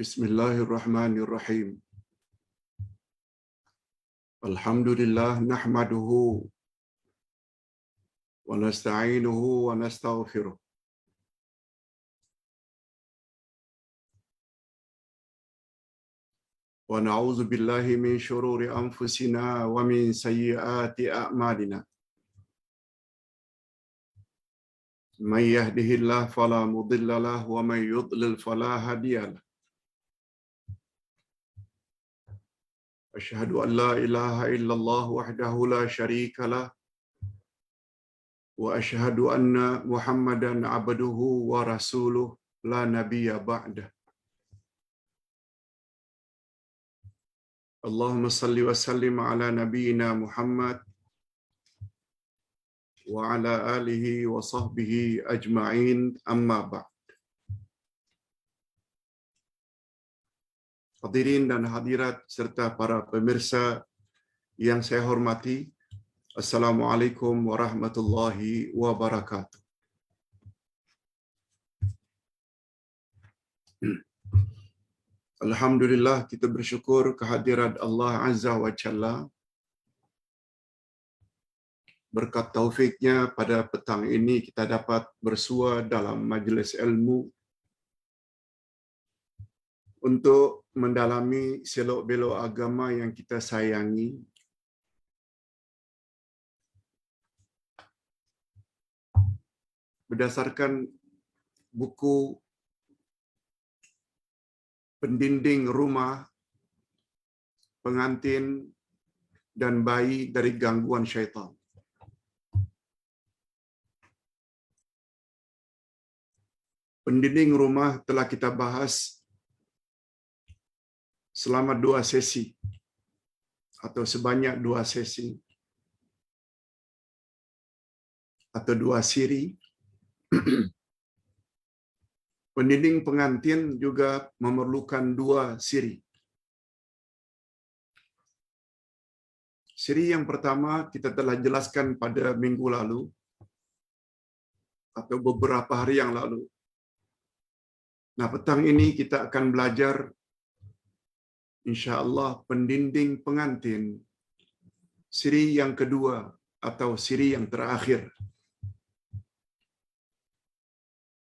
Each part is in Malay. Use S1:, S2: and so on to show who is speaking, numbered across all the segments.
S1: Bismillahirrahmanirrahim. Alhamdulillah nahmaduhu wa nasta'inuhu wa nastaghfiruh. Wa na'udzu billahi min shururi anfusina wa min sayyiati a'malina. May yahdihillahu fala mudilla lahu wa may yudlil fala hadiya lahu. Asyhadu an la ilaha illallah wahdahu la syarika lah wa asyhadu anna Muhammadan abduhu wa rasuluh la nabiyya ba'dah. Allahumma salli wa sallim ala nabiyyina Muhammad wa ala alihi wa sahbihi ajma'in, amma ba'd. Hadirin dan hadirat serta para pemirsa yang saya hormati, Assalamualaikum warahmatullahi wabarakatuh. Alhamdulillah, kita bersyukur kehadirat Allah Azza wa Jalla. Berkat taufiknya pada petang ini kita dapat bersua dalam majlis ilmu untuk mendalami selok-belok agama yang kita sayangi. Berdasarkan buku Pendinding Rumah Pengantin dan Bayi dari Gangguan Syaitan. Pendinding rumah telah kita bahas selama 2 sesi atau sebanyak 2 sesi atau 2 siri. Pendinding pengantin juga memerlukan 2 siri. Siri yang pertama kita telah jelaskan pada minggu lalu atau beberapa hari yang lalu. Nah, petang ini kita akan belajar insya-Allah pendinding pengantin siri yang kedua atau siri yang terakhir.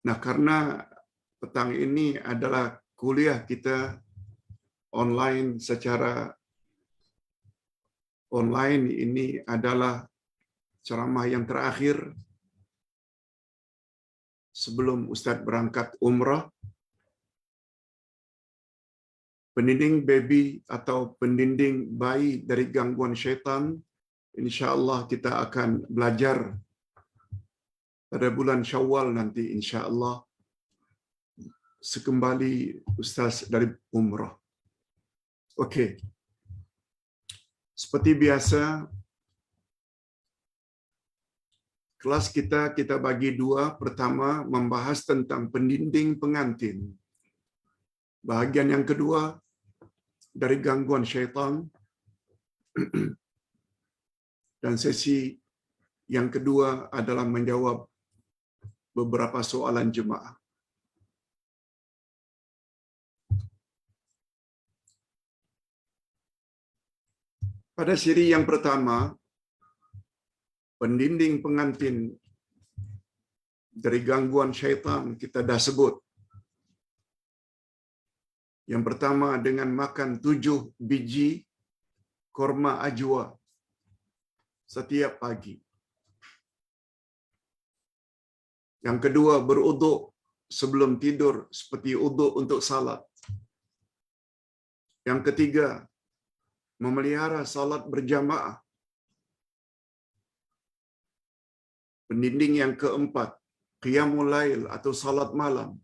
S1: Nah, karena petang ini adalah kuliah kita online secara online, ini adalah ceramah yang terakhir sebelum Ustaz berangkat umrah. Pendinding baby atau pendinding bayi dari gangguan syaitan, insya-Allah kita akan belajar pada bulan Syawal nanti, insya-Allah, sekembali Ustaz dari umrah. Okey. Seperti biasa, kelas kita bagi 2. Pertama, membahas tentang pendinding pengantin. Bahagian yang kedua, dari gangguan syaitan. Dan sesi yang kedua adalah menjawab beberapa soalan jemaah. Pada siri yang pertama, pendinding pengantin dari gangguan syaitan, kita dah sebut. Yang pertama dengan makan 7 biji korma ajwa setiap pagi. Yang kedua, beruduk sebelum tidur seperti uduk untuk salat. Yang ketiga, memelihara salat berjamaah. Pendinding yang keempat, qiyamul lail atau salat malam.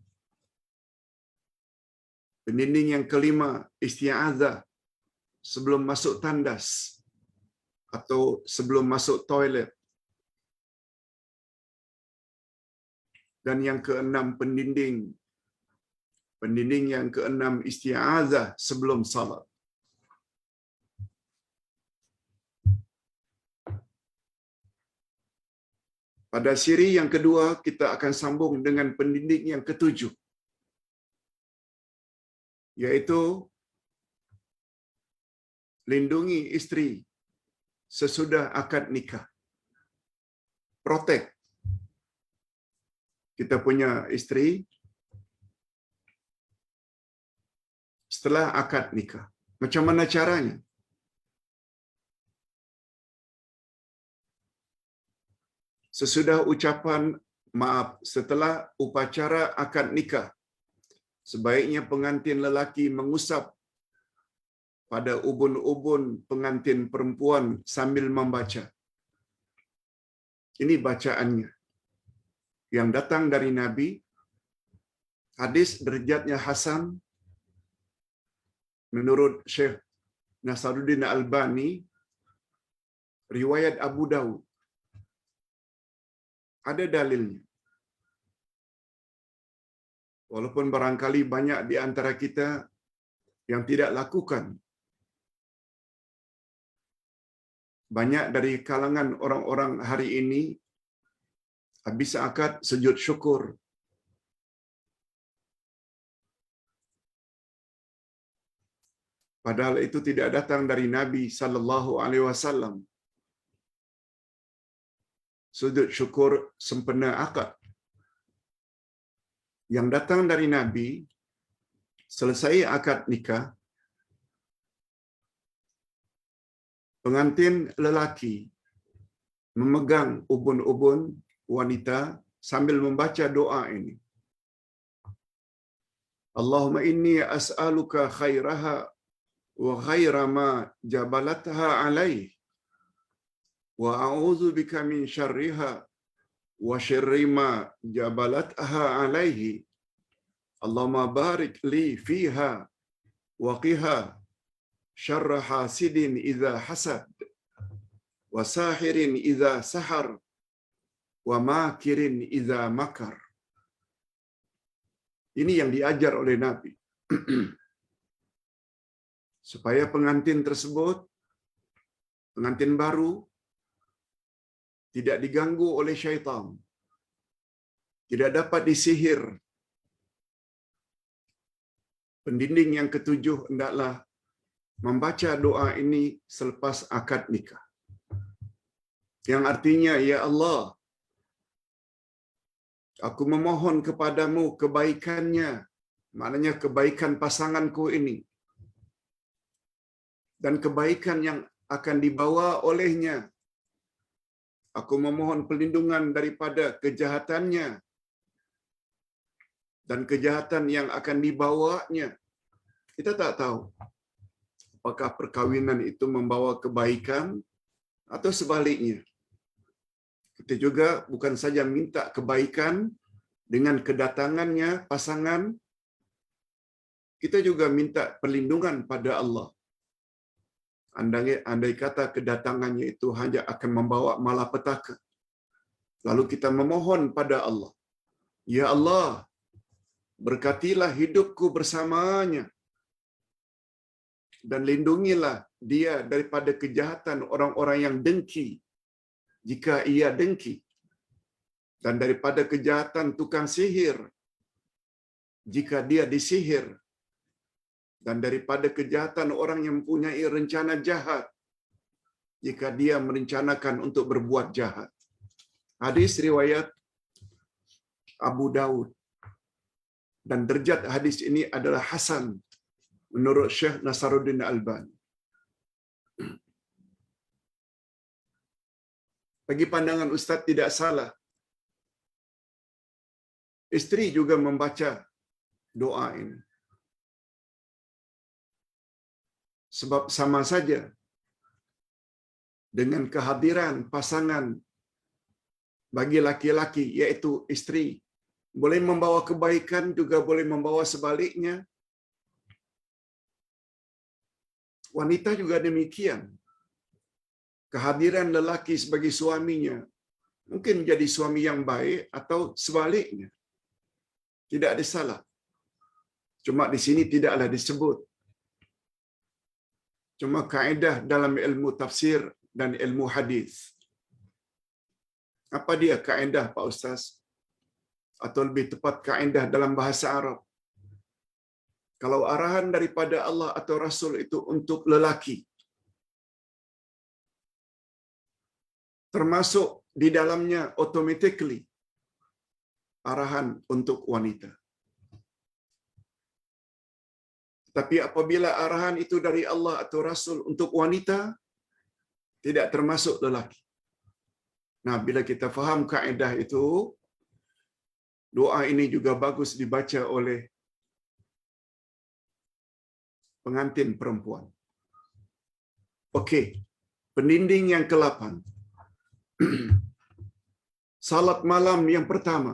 S1: Pendinding yang kelima, isti'adzah sebelum masuk tandas atau sebelum masuk toilet. Dan yang keenam, pendinding yang keenam, isti'adzah sebelum salat. Pada siri yang kedua, kita akan sambung dengan pendinding yang ketujuh. yaitu lindungi istri sesudah akad nikah. Protect kita punya istri setelah akad nikah. Macam mana caranya? Sesudah ucapan maaf, setelah upacara akad nikah, sebaiknya pengantin lelaki mengusap pada ubun-ubun pengantin perempuan sambil membaca. Ini bacaannya yang datang dari Nabi. Hadis derajatnya hasan menurut Syekh Nasaruddin Albani, riwayat Abu Dawud. Ada dalilnya. Walaupun barangkali banyak di antara kita yang tidak lakukan. Banyak dari kalangan orang-orang hari ini habis akad sujud syukur. Padahal itu tidak datang dari Nabi sallallahu alaihi wasallam. Sujud syukur sempena akad. Yang datang dari Nabi, selesai akad nikah, pengantin lelaki memegang ubun-ubun wanita sambil membaca doa ini. Allahumma inni as'aluka khairaha wa khaira ma jabalatha alaih wa a'udzu bika min syarriha wa syarri ma jabalatha alaihi. Allahumma barik li fiha wa qiha syarra hasidin idza hasad wa sahirin idza sahar wa makirin idza makar. Ini yang diajar oleh Nabi. Supaya pengantin tersebut, pengantin baru, tidak diganggu oleh syaitan, tidak dapat disihir. Pendinding yang ketujuh hendaklah membaca doa ini selepas akad nikah. Yang artinya, ya Allah, aku memohon kepadamu kebaikannya, maknanya kebaikan pasanganku ini, dan kebaikan yang akan dibawa olehnya. Aku memohon perlindungan daripada kejahatannya dan kejahatan yang akan dibawanya. Kita tak tahu apakah perkawinan itu membawa kebaikan atau sebaliknya. Kita juga bukan saja minta kebaikan dengan kedatangannya pasangan, kita juga minta perlindungan pada Allah. Andai kata kedatangannya itu hanya akan membawa malapetaka, lalu kita memohon pada Allah, ya Allah, berkatilah hidupku bersamanya dan lindungilah dia daripada kejahatan orang-orang yang dengki jika ia dengki, dan daripada kejahatan tukang sihir jika dia disihir, dan daripada kejahatan orang yang mempunyai rencana jahat jika dia merencanakan untuk berbuat jahat. Hadis riwayat Abu Dawud, dan derajat hadis ini adalah hasan menurut Syekh Nasaruddin Albani. Bagi pandangan Ustaz tidak salah isteri juga membaca doa ini. Sebab sama saja dengan kehadiran pasangan bagi laki-laki, yaitu isteri, boleh membawa kebaikan, juga boleh membawa sebaliknya. Wanita juga demikian. Kehadiran lelaki sebagai suaminya mungkin jadi suami yang baik atau sebaliknya. Tidak ada salah. Cuma di sini tidaklah disebut. Cuma kaedah dalam ilmu tafsir dan ilmu hadis. Apa dia kaedah, Pak Ustaz? Atau lebih tepat kaedah dalam bahasa Arab. Kalau arahan daripada Allah atau Rasul itu untuk lelaki, termasuk di dalamnya automatically arahan untuk wanita. Tapi apabila arahan itu dari Allah atau Rasul untuk wanita, tidak termasuk lelaki. Nah, bila kita faham kaedah itu, doa ini juga bagus dibaca oleh pengantin perempuan. Okey, pendinding yang ke-8. Salat malam yang pertama.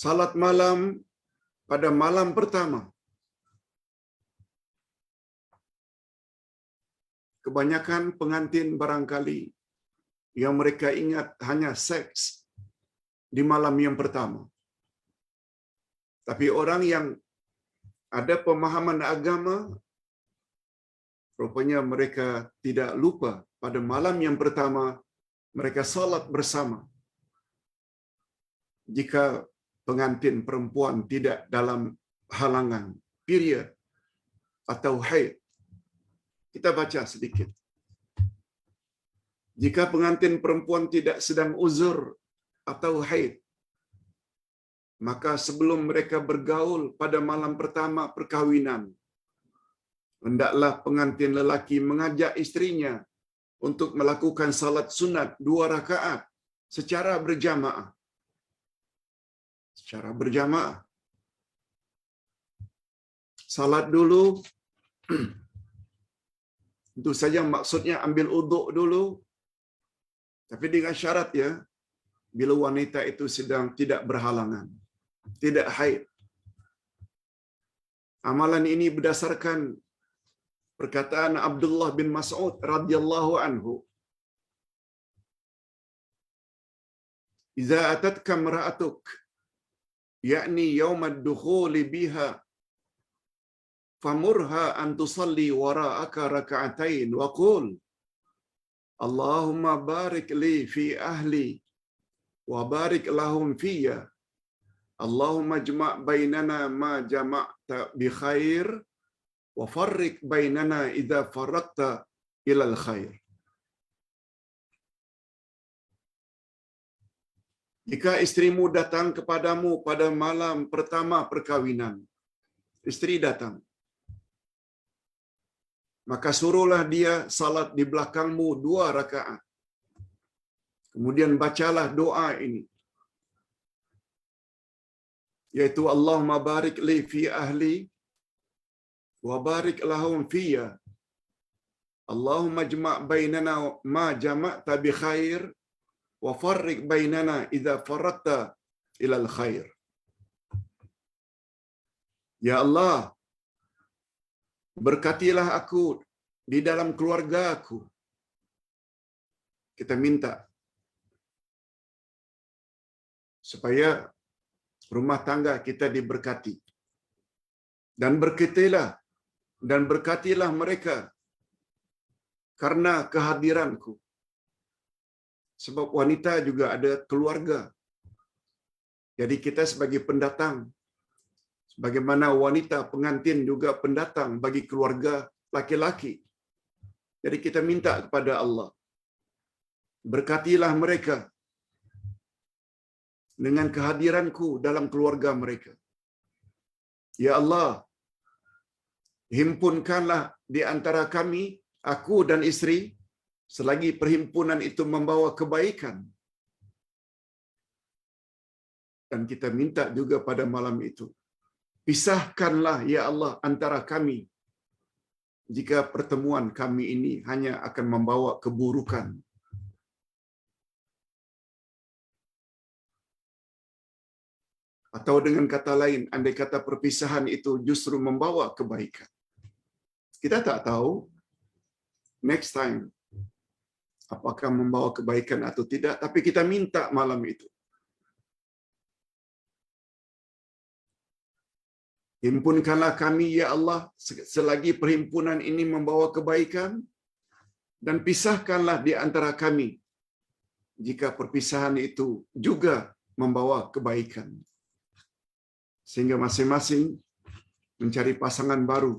S1: Salat malam pada malam pertama. Kebanyakan pengantin barangkali yang mereka ingat hanya seks di malam yang pertama. Tapi orang yang ada pemahaman agama, rupanya mereka tidak lupa pada malam yang pertama mereka salat bersama. Jika pengantin perempuan tidak dalam halangan period atau haid. Kita baca sedikit. Jika pengantin perempuan tidak sedang uzur atau haid, maka sebelum mereka bergaul pada malam pertama perkahwinan, hendaklah pengantin lelaki mengajak istrinya untuk melakukan salat sunat 2 rakaat secara berjamaah. Secara berjamaah. Salat dulu, tentu saja maksudnya ambil uduk dulu, tapi dengan syarat ya, bila wanita itu sedang tidak berhalangan, tidak haid. Amalan ini berdasarkan perkataan Abdullah bin Mas'ud radhiyallahu anhu. Iza atatka mar'atuk, yakni yawm ad-dukhul biha, famurha an tusalli wara'aka raka'atain wa qul Allahumma barik li fi ahli wa barik lahum fiyya. Allahumma jma' bainana ma jama'ta bi khair wa farriq bainana idza farraqta ila al khair. Jika istrimu datang kepadamu pada malam pertama perkahwinan, istri datang, maka suruhlah dia salat di belakangmu 2 rakaat. Kemudian bacalah doa ini, yaitu Allahumma barik li fi ahli wa barik lahum fiyya. Allahumma jma' bainana ma jama'ta bi khair wa farriq bainana idza farraqta ila al khair. Ya Allah, berkatilah aku di dalam keluarga aku. Kita minta supaya rumah tangga kita diberkati. Dan berkatilah mereka karena kehadiranku. Sebab wanita juga ada keluarga. Jadi kita sebagai pendatang, sebagaimana wanita pengantin juga pendatang bagi keluarga laki-laki. Jadi kita minta kepada Allah, berkatilah mereka dengan kehadiranku dalam keluarga mereka. Ya Allah, himpunkanlah di antara kami, aku dan istri, selagi perhimpunan itu membawa kebaikan. Dan kita minta juga pada malam itu, pisahkanlah ya Allah antara kami jika pertemuan kami ini hanya akan membawa keburukan. Atau dengan kata lain, andai kata perpisahan itu justru membawa kebaikan. Kita tak tahu next time apakah membawa kebaikan atau tidak, tapi kita minta malam itu. Himpunkanlah kami ya Allah selagi perhimpunan ini membawa kebaikan, dan pisahkanlah di antara kami jika perpisahan itu juga membawa kebaikan. sehingga masing-masing mencari pasangan baru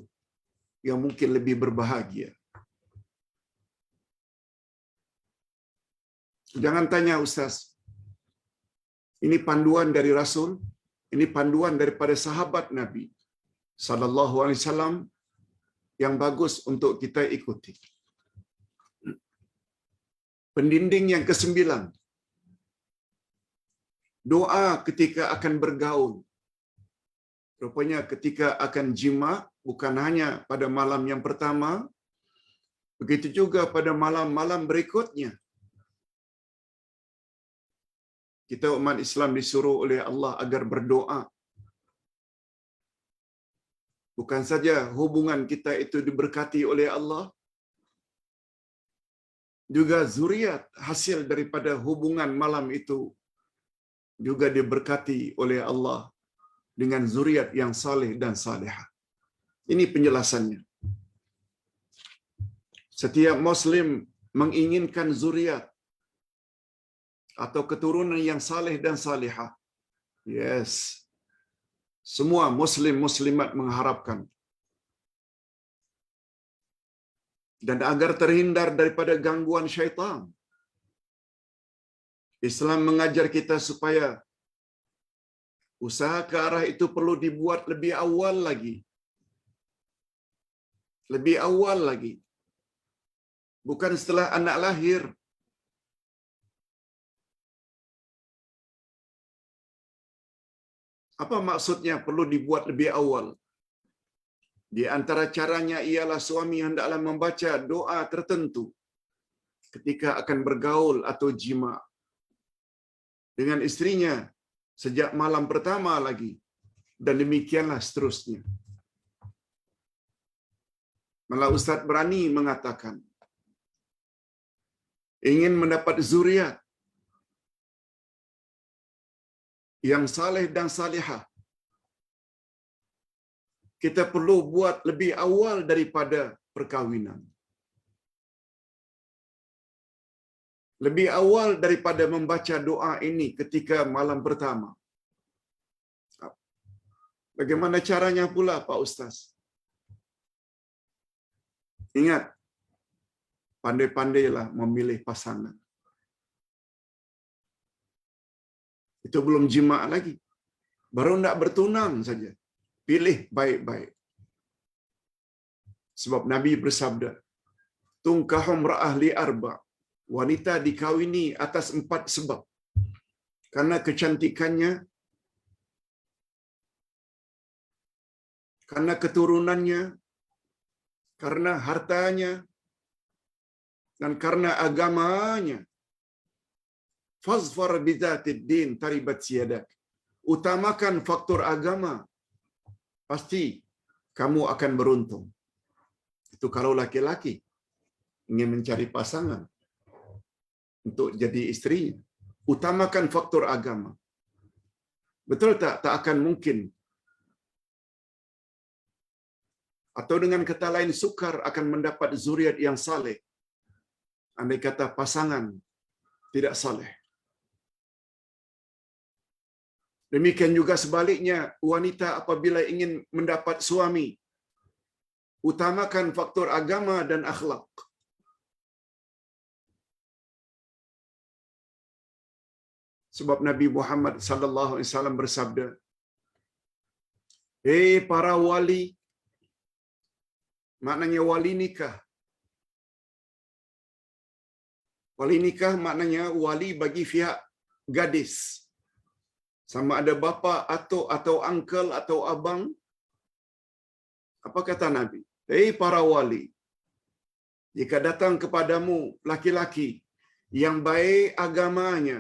S1: yang mungkin lebih berbahagia. Jangan tanya, Ustaz, ini panduan dari Rasul, ini panduan daripada sahabat Nabi sallallahu alaihi wasallam yang bagus untuk kita ikuti. Pendinding yang kesembilan, doa ketika akan bergaul. Rupanya ketika akan jima, bukan hanya pada malam yang pertama, begitu juga pada malam-malam berikutnya. Kita umat Islam disuruh oleh Allah agar berdoa. Bukan saja hubungan kita itu diberkati oleh Allah, juga zuriat hasil daripada hubungan malam itu juga diberkati oleh Allah dengan zuriat yang saleh dan salihah. Ini penjelasannya. Setiap Muslim menginginkan zuriat atau keturunan yang saleh dan salihah. Yes. Semua Muslim Muslimat mengharapkan. Dan agar terhindar daripada gangguan syaitan, Islam mengajar kita supaya usaha ke arah itu perlu dibuat lebih awal lagi. Lebih awal lagi. Bukan setelah anak lahir. Apa maksudnya perlu dibuat lebih awal? Di antara caranya ialah suami hendaklah membaca doa tertentu ketika akan bergaul atau jima dengan istrinya sejak malam pertama lagi, dan demikianlah seterusnya. Malah Ustaz berani mengatakan, ingin mendapat zuriat yang saleh dan salihah, kita perlu buat lebih awal daripada perkawinan. Lebih awal daripada membaca doa ini ketika malam pertama. Bagaimana caranya pula, Pak Ustaz? Ingat, pandai-pandailah memilih pasangan. Itu belum jima lagi. Baru nak bertunang saja. Pilih baik-baik. Sebab Nabi bersabda, "Tunkahum ra'ah li arba." Wanita dikawini atas 4 sebab. Karena kecantikannya, karena keturunannya, karena hartanya, dan karena agamanya. Fazfar bidzatid din taribat siyadak. Utamakan faktor agama, pasti kamu akan beruntung. Itu kalau laki-laki ingin mencari pasangan untuk jadi istrinya. Utamakan faktor agama. Betul tak? Tak akan mungkin. Atau dengan kata lain, sukar akan mendapat zuriat yang saleh andai kata pasangan tidak saleh. Demikian juga sebaliknya, wanita apabila ingin mendapat suami, utamakan faktor agama dan akhlak. Sebab Nabi Muhammad sallallahu alaihi wasallam bersabda, "Hei para wali," maknanya wali nikah. Wali nikah maknanya wali bagi pihak gadis. Sama ada bapa atau uncle atau abang. Apa kata Nabi? "Hei para wali, jika datang kepadamu laki-laki yang baik agamanya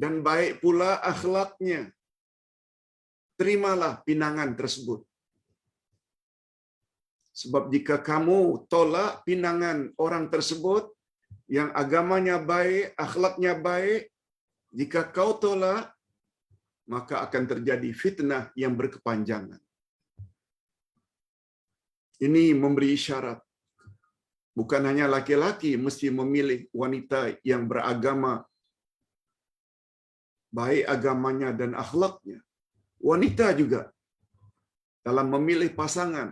S1: dan baik pula akhlaknya, terimalah pinangan tersebut. Sebab jika kamu tolak pinangan orang tersebut yang agamanya baik, akhlaknya baik, jika kau tolak, maka akan terjadi fitnah yang berkepanjangan." Ini memberi isyarat. Bukan hanya laki-laki mesti memilih wanita yang beragama, baik agamanya dan akhlaknya. Wanita juga dalam memilih pasangan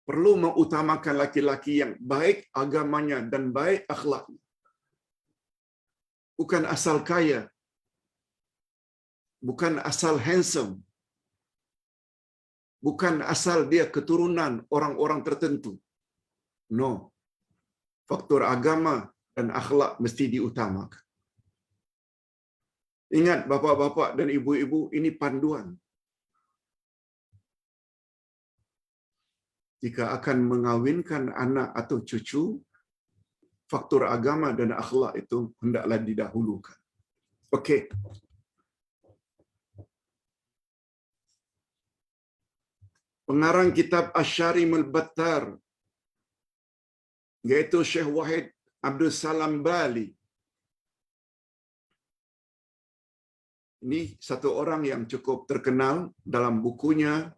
S1: perlu mengutamakan laki-laki yang baik agamanya dan baik akhlaknya. Bukan asal kaya, bukan asal handsome, bukan asal dia keturunan orang-orang tertentu. No. Faktor agama dan akhlak mesti diutamakan. Ingat bapa-bapa dan ibu-ibu, ini panduan. Jika akan mengawinkan anak atau cucu, faktor agama dan akhlak itu hendaklah didahulukan. Okey. Pengarang kitab Asy-Syarimul Battar, yaitu Syekh Wahid Abdul Salam Bali. Ini satu orang yang cukup terkenal dalam bukunya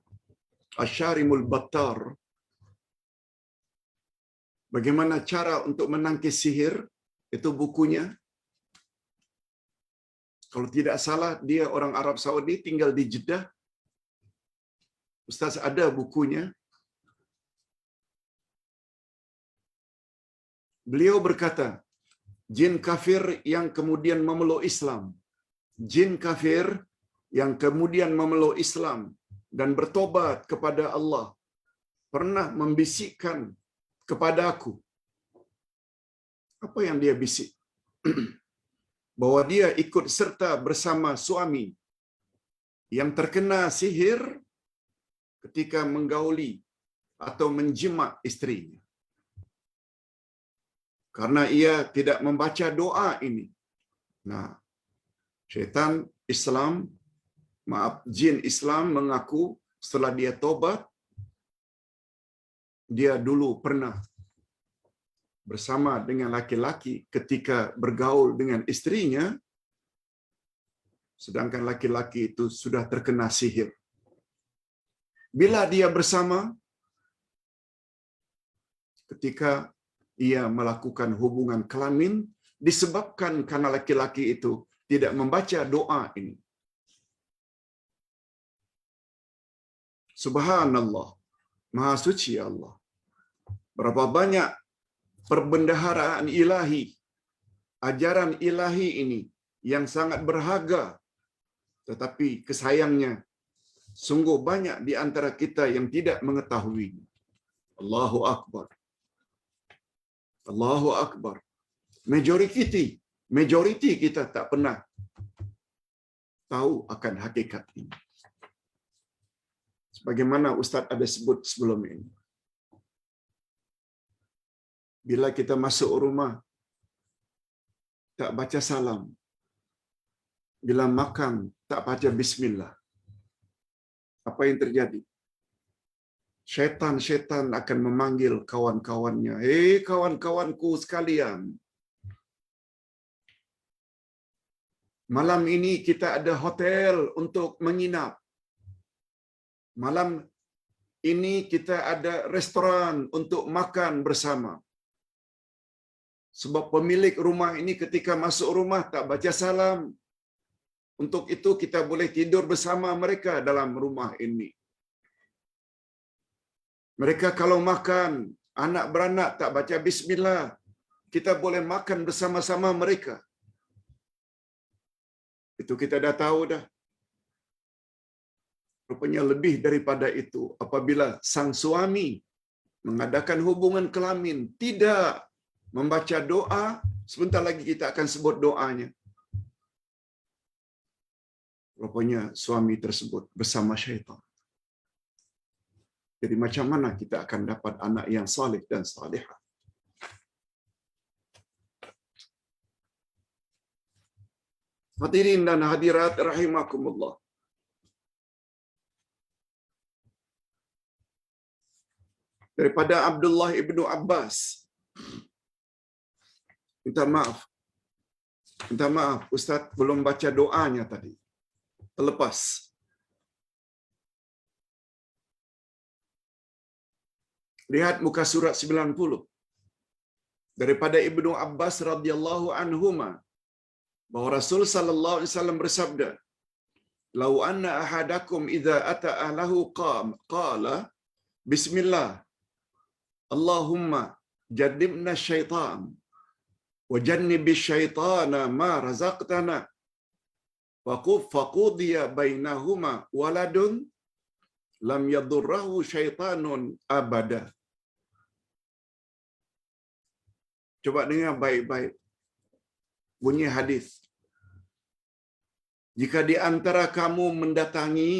S1: Asy-Syarimul Battar. Bagaimana cara untuk menangkis sihir, itu bukunya. Kalau tidak salah, dia orang Arab Saudi, tinggal di Jeddah. Ustaz ada bukunya. Beliau berkata, jin kafir yang kemudian memeluk Islam, jin kafir yang kemudian memeluk Islam dan bertobat kepada Allah, pernah membisikkan kepada aku. Apa yang dia bisik? Bahwa dia ikut serta bersama suami yang terkena sihir ketika menggauli atau menjimat isterinya. Karena ia tidak membaca doa ini. Nah, syaitan Islam, jin Islam mengaku setelah dia tobat, dia dulu pernah bersama dengan laki-laki ketika bergaul dengan isterinya, sedangkan laki-laki itu sudah terkena sihir. Bila dia bersama, ketika ia melakukan hubungan kelamin, disebabkan karena laki-laki itu tidak membaca doa ini. Subhanallah, Maha Suci Allah. Berapa banyak perbendaharaan ilahi, ajaran ilahi ini yang sangat berharga, tetapi kesayangnya sungguh banyak di antara kita yang tidak mengetahui. Allahu Akbar. Allahu Akbar. Majoriti kita tak pernah tahu akan hakikat ini. Sebagaimana Ustaz ada sebut sebelum ini. Bila kita masuk rumah, tak baca salam. Bila makan, tak baca bismillah. Apa yang terjadi? Syaitan akan memanggil kawan-kawannya. Hei kawan-kawanku sekalian. Malam ini kita ada hotel untuk menginap. Malam ini kita ada restoran untuk makan bersama. Sebab pemilik rumah ini ketika masuk rumah tak baca salam. Untuk itu kita boleh tidur bersama mereka dalam rumah ini. Mereka kalau makan, anak beranak tak baca bismillah, kita boleh makan bersama-sama mereka. Itu kita dah tahu dah. Rupanya lebih daripada itu, apabila sang suami mengadakan hubungan kelamin, tidak membaca doa, sebentar lagi kita akan sebut doanya. Rupanya suami tersebut bersama syaitan. Jadi macam mana kita akan dapat anak yang saleh dan salihah? Hadirin dan hadirat rahimakumullah. Daripada Abdullah ibnu Abbas. Minta maaf, Ustaz belum baca doanya tadi. Terlepas. Lihat muka surat 90. Daripada Ibnu Abbas radhiyallahu anhuma bahwa Rasul sallallahu alaihi wasallam bersabda, "Lau anna ahadakum idza ata ahlahu qala bismillah Allahumma jannibna syaitan wa jannibish syaitana ma razaqtana faqudiya bainahuma waladun lam yadurrahu syaitanun abada." Coba dengar baik-baik bunyi hadis. Jika di antara kamu mendatangi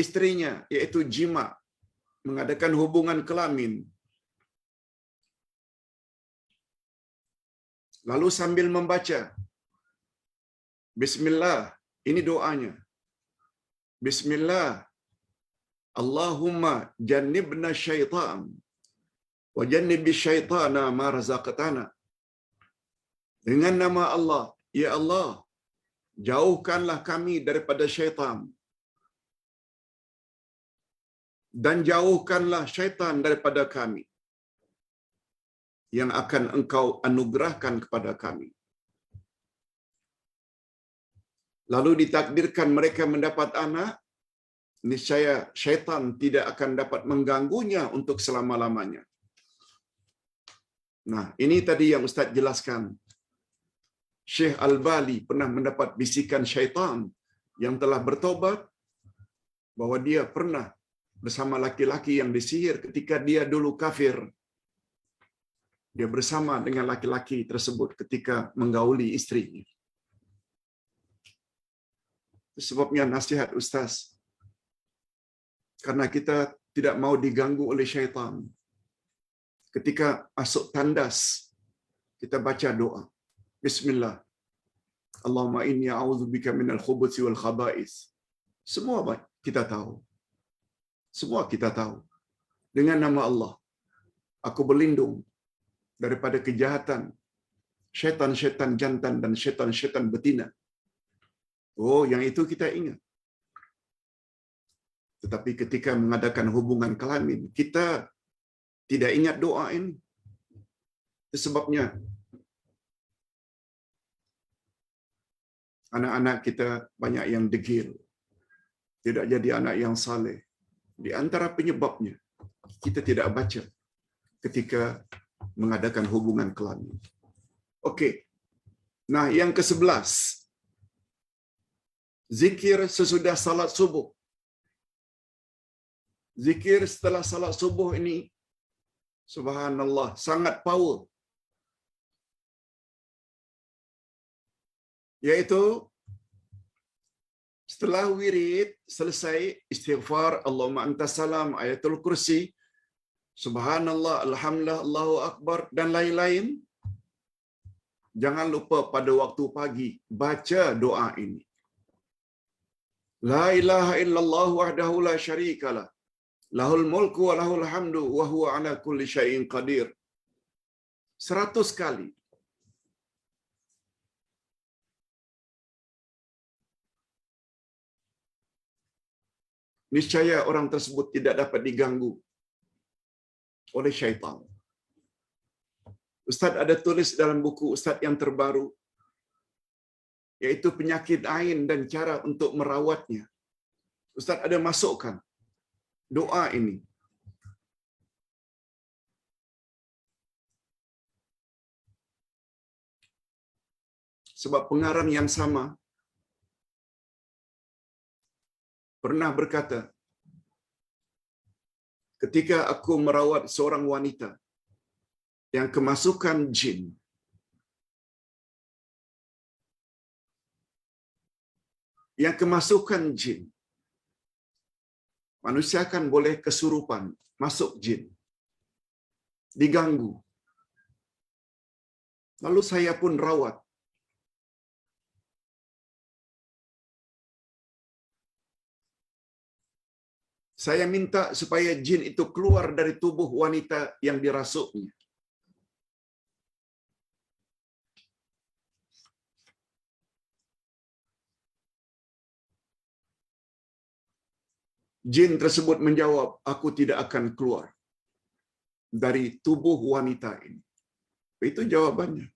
S1: istrinya, iaitu jima, mengadakan hubungan kelamin, lalu sambil membaca Bismillah, ini doanya. Bismillah, Allahumma jannibna syaitan wa jannibish syaitana ma razaqtana. Dengan nama Allah, ya Allah, jauhkanlah kami daripada syaitan dan jauhkanlah syaitan daripada kami yang akan Engkau anugerahkan kepada kami. Lalu ditakdirkan mereka mendapat anak, niscaya syaitan tidak akan dapat mengganggunya untuk selama-lamanya. Nah, ini tadi yang Ustaz jelaskan. Syekh Al-Bali pernah mendapat bisikan syaitan yang telah bertobat bahwa dia pernah bersama laki-laki yang disihir ketika dia dulu kafir. Dia bersama dengan laki-laki tersebut ketika menggauli istrinya. Sebabnya nasihat Ustaz, karena kita tidak mau diganggu oleh syaitan. Ketika masuk tandas, kita baca doa. Bismillah. Allahumma inni a'udzubika minal khubuthi wal khaba'is. Semua baik kita tahu. Semua kita tahu. Dengan nama Allah, aku berlindung daripada kejahatan syaitan-syaitan jantan dan syaitan-syaitan betina. Oh, yang itu kita ingat. Tetapi ketika mengadakan hubungan kelamin, kita tidak ingat doa ini. Itu sebabnya anak-anak kita banyak yang degil, tidak jadi anak yang saleh. Di antara penyebabnya, kita tidak baca ketika mengadakan hubungan kelamin. Okey. Nah, yang ke-11. Zikir sesudah salat subuh. Zikir setelah salat subuh ini, subhanallah, sangat power. Yaitu setelah wirid selesai istighfar, Allahumma antas salam, ayatul kursi, subhanallah, alhamdulillah, Allahu akbar dan lain-lain. Jangan lupa pada waktu pagi baca doa ini. La ilaha illallah wahdahu la syarikalah, lahul mulku wa lahul hamdu wa huwa ala kulli syai'in qadir. 100 kali. Niscaya orang tersebut tidak dapat diganggu oleh syaitan. Ustaz ada tulis dalam buku Ustaz yang terbaru, yaitu penyakit ain dan cara untuk merawatnya. Ustaz ada masukkan doa ini. Sebab pengarang yang sama pernah berkata, ketika aku merawat seorang wanita yang kemasukan jin, manusia kan boleh kesurupan, masuk jin, diganggu. Lalu saya pun rawat. Saya minta supaya jin itu keluar dari tubuh wanita yang dirasuknya. Jin tersebut menjawab, aku tidak akan keluar dari tubuh wanita ini. Itu jawabannya.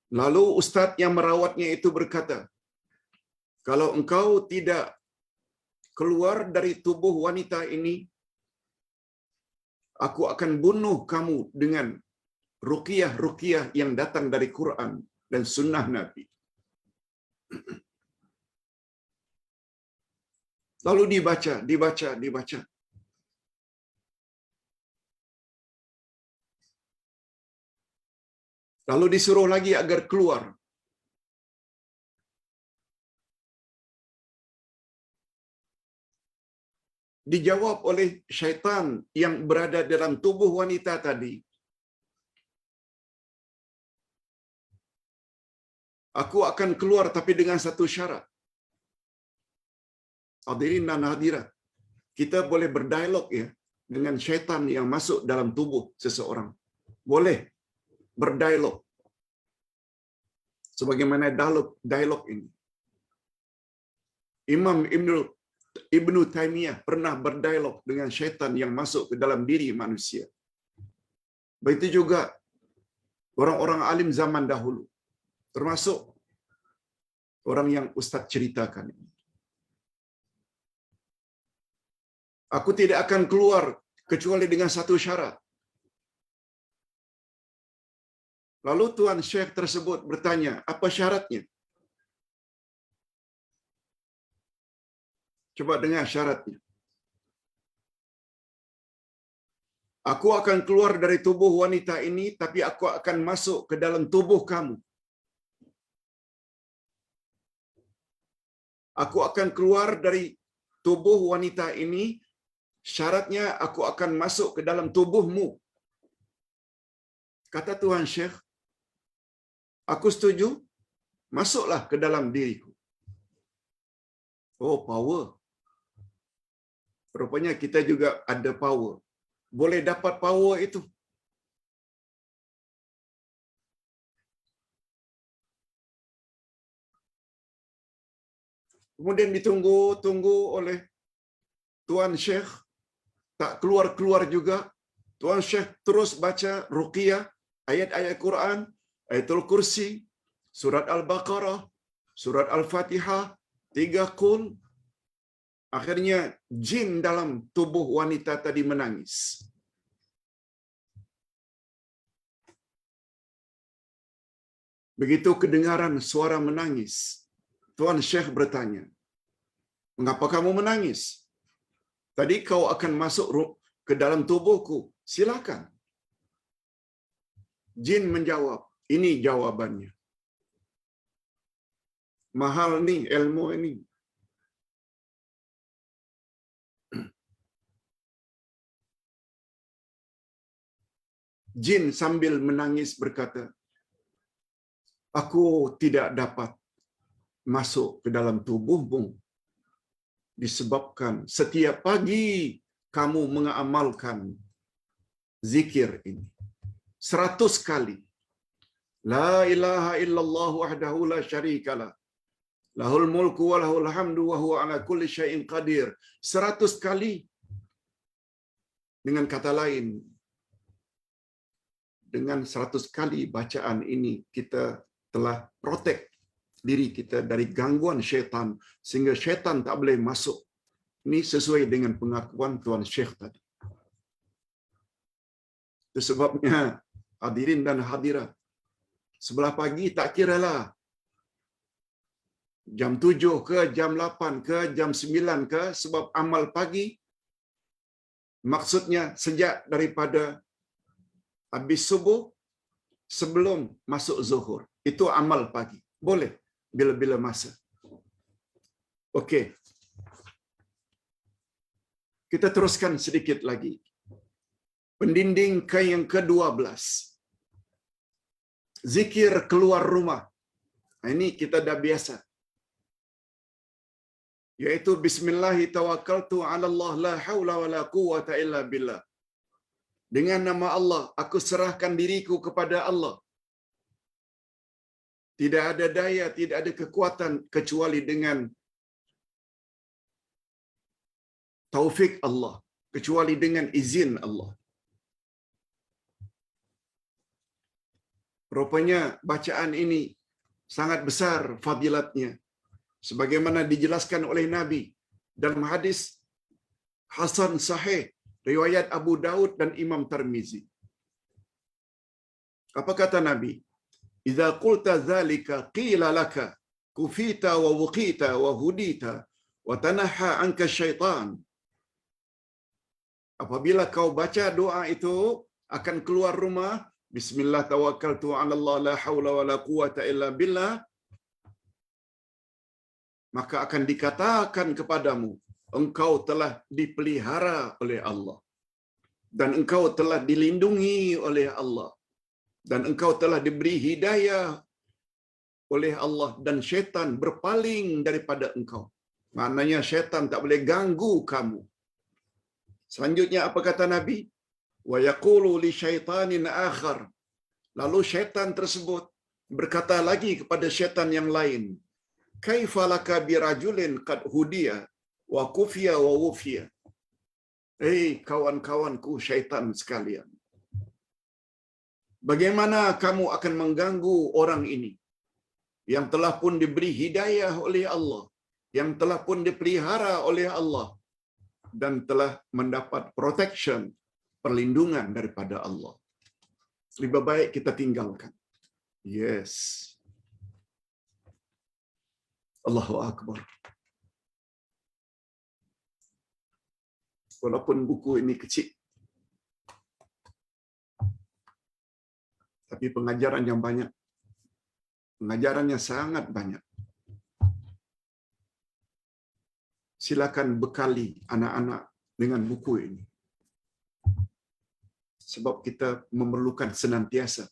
S1: Lalu ustaz yang merawatnya itu berkata, kalau engkau tidak keluar dari tubuh wanita ini, aku akan bunuh kamu dengan ruqyah-ruqyah yang datang dari Quran dan sunnah Nabi. Lalu dibaca. Lalu disuruh lagi agar keluar. Dijawab oleh syaitan yang berada dalam tubuh wanita tadi, aku akan keluar tapi dengan satu syarat. Hadirin dan hadirat, kita boleh berdialog ya dengan syaitan yang masuk dalam tubuh seseorang. Boleh berdialog. Sebagaimana dialog ini. Imam Ibnu Taimiyah pernah berdialog dengan syaitan yang masuk ke dalam diri manusia. Begitu juga orang-orang alim zaman dahulu, termasuk orang yang ustaz ceritakan ini. Aku tidak akan keluar kecuali dengan satu syarat. Lalu Tuan Syekh tersebut bertanya, apa syaratnya? Coba dengar syaratnya. Aku akan keluar dari tubuh wanita ini, tapi aku akan masuk ke dalam tubuh kamu. Aku akan keluar dari tubuh wanita ini, syaratnya aku akan masuk ke dalam tubuhmu. Kata Tuan Syekh, aku setuju, masuklah ke dalam diriku. Oh, power. Rupanya kita juga ada power. Boleh dapat power itu. Kemudian ditunggu oleh Tuan Syekh, tak keluar-keluar juga. Tuan Syekh terus baca ruqyah, ayat-ayat Quran, ayatul kursi, surat Al-Baqarah, surat Al-Fatihah, 3 qul. Akhirnya jin dalam tubuh wanita tadi menangis. Begitu kedengaran suara menangis, Tuan Syekh bertanya, mengapa kamu menangis? Tadi kau akan masuk ke dalam tubuhku, silakan. Jin menjawab, ini jawabannya. Mahal nih ilmu ini. Jin sambil menangis berkata, aku tidak dapat masuk ke dalam tubuhmu disebabkan setiap pagi kamu mengamalkan zikir ini 100 kali. La ilaha illallah wahdahu la syarikalah. Lahul mulku wa lahul hamdu wa huwa ala kulli syai'in qadir. 100 kali. Dengan kata lain, dengan 100 kali bacaan ini kita telah protect diri kita dari gangguan syaitan sehingga syaitan tak boleh masuk. Ini sesuai dengan pengakuan Tuan Syekh tadi. Itu sebabnya hadirin dan hadirat, sebelah pagi tak kiralah jam 7 ke, jam 8 ke, jam 9 ke, sebab amal pagi maksudnya sejak daripada habis subuh sebelum masuk zuhur. Itu amal pagi. Boleh bila-bila masa. Okey. Kita teruskan sedikit lagi. Pendinding ke yang ke-12. Zikir keluar rumah. Ini kita dah biasa. Yaitu bismillahi tawakkaltu 'ala Allah la haula wala quwwata illa billah. Dengan nama Allah aku serahkan diriku kepada Allah. Tidak ada daya, tidak ada kekuatan kecuali dengan taufik Allah, kecuali dengan izin Allah. Rupanya bacaan ini sangat besar fadilatnya. Sebagaimana dijelaskan oleh Nabi dalam hadis Hasan Sahih, riwayat Abu Daud dan Imam Tirmizi. Apa kata Nabi? Idza qulta dzalika qila laka kufita wa wuqita wa hudita wa tanaha anka syaitan. Apabila kau baca doa itu, akan keluar rumah, bismillah tawakkaltu 'ala Allah la haula wala quwata illa billah, maka akan dikatakan kepadamu, engkau telah dipelihara oleh Allah dan engkau telah dilindungi oleh Allah dan engkau telah diberi hidayah oleh Allah dan syaitan berpaling daripada engkau. Maknanya syaitan tak boleh ganggu kamu. Selanjutnya apa kata Nabi? Wa yaqulu li syaitanin akhar. Lalu syaitan tersebut berkata lagi kepada syaitan yang lain, kaifa laka birajulin qad hudiya wa kufiya wa wufiya. Hei kawan-kawanku syaitan sekalian, bagaimana kamu akan mengganggu orang ini yang telah pun diberi hidayah oleh Allah, yang telah pun dipelihara oleh Allah dan telah mendapat protection, perlindungan daripada Allah. Lebih baik kita tinggalkan. Yes. Allahu Akbar. Walaupun buku ini kecil, tapi pengajaran yang banyak. Pengajarannya sangat banyak. Silakan bekali anak-anak dengan buku ini. Sebab kita memerlukan senantiasa.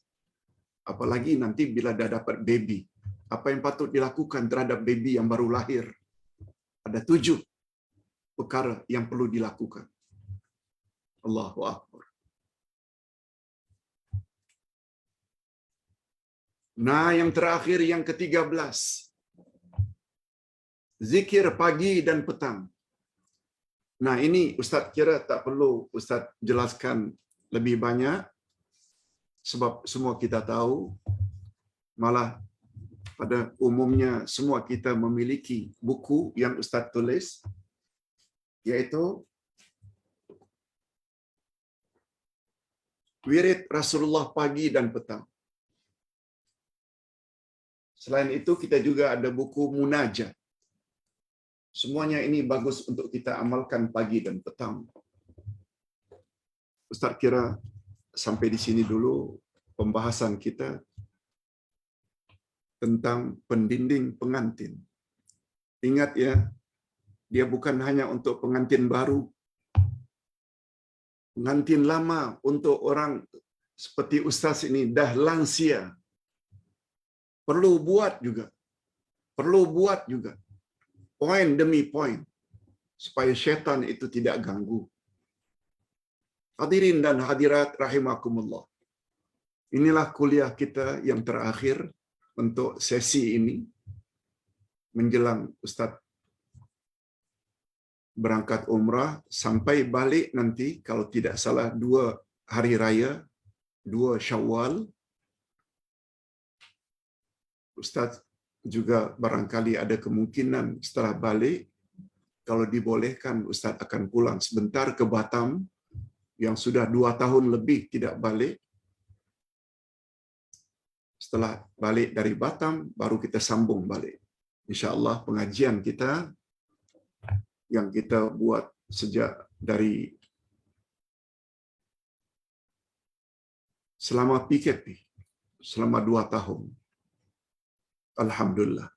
S1: Apalagi nanti bila dah dapat baby. Apa yang patut dilakukan terhadap baby yang baru lahir? Ada 7 perkara yang perlu dilakukan. Allahu Akbar. Nah, yang terakhir, yang ke-13. Zikir pagi dan petang. Nah, ini Ustaz kira tak perlu Ustaz jelaskan lebih banyak. Sebab semua kita tahu. Malah pada umumnya semua kita memiliki buku yang Ustaz tulis, yaitu wirid Rasulullah pagi dan petang. Selain itu kita juga ada buku munajat. Semuanya ini bagus untuk kita amalkan pagi dan petang. Ustaz kira sampai di sini dulu pembahasan kita tentang pendinding pengantin. Ingat ya, dia bukan hanya untuk pengantin baru. Pengantin lama, untuk orang seperti Ustaz ini dah lansia. Perlu buat juga. Perlu buat juga. Poin demi poin. Supaya syaitan itu tidak ganggu. Hadirin dan hadirat rahimakumullah. Inilah kuliah kita yang terakhir untuk sesi ini. Menjelang Ustaz berangkat umrah sampai balik nanti, kalau tidak salah 2 hari raya, 2 Syawal. Ustaz juga barangkali ada kemungkinan setelah balik, kalau dibolehkan Ustaz akan pulang sebentar ke Batam yang sudah 2 tahun lebih tidak balik. Setelah balik dari Batam, baru kita sambung balik. InsyaAllah pengajian kita yang kita buat sejak dari selama PKP, selama 2 tahun. Alhamdulillah.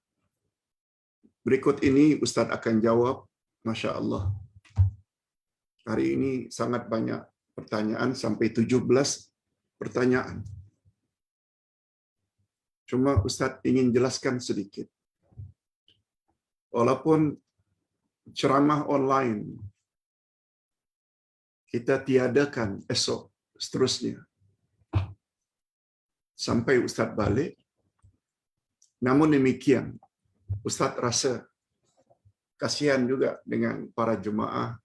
S1: Berikut ini Ustaz akan jawab, Masya Allah. Hari ini sangat banyak pertanyaan, sampai 17 pertanyaan. Cuma Ustaz ingin jelaskan sedikit. Walaupun ceramah online kita tiadakan esok seterusnya sampai Ustaz balik, namun demikian Ustaz rasa kasihan juga dengan para jemaah.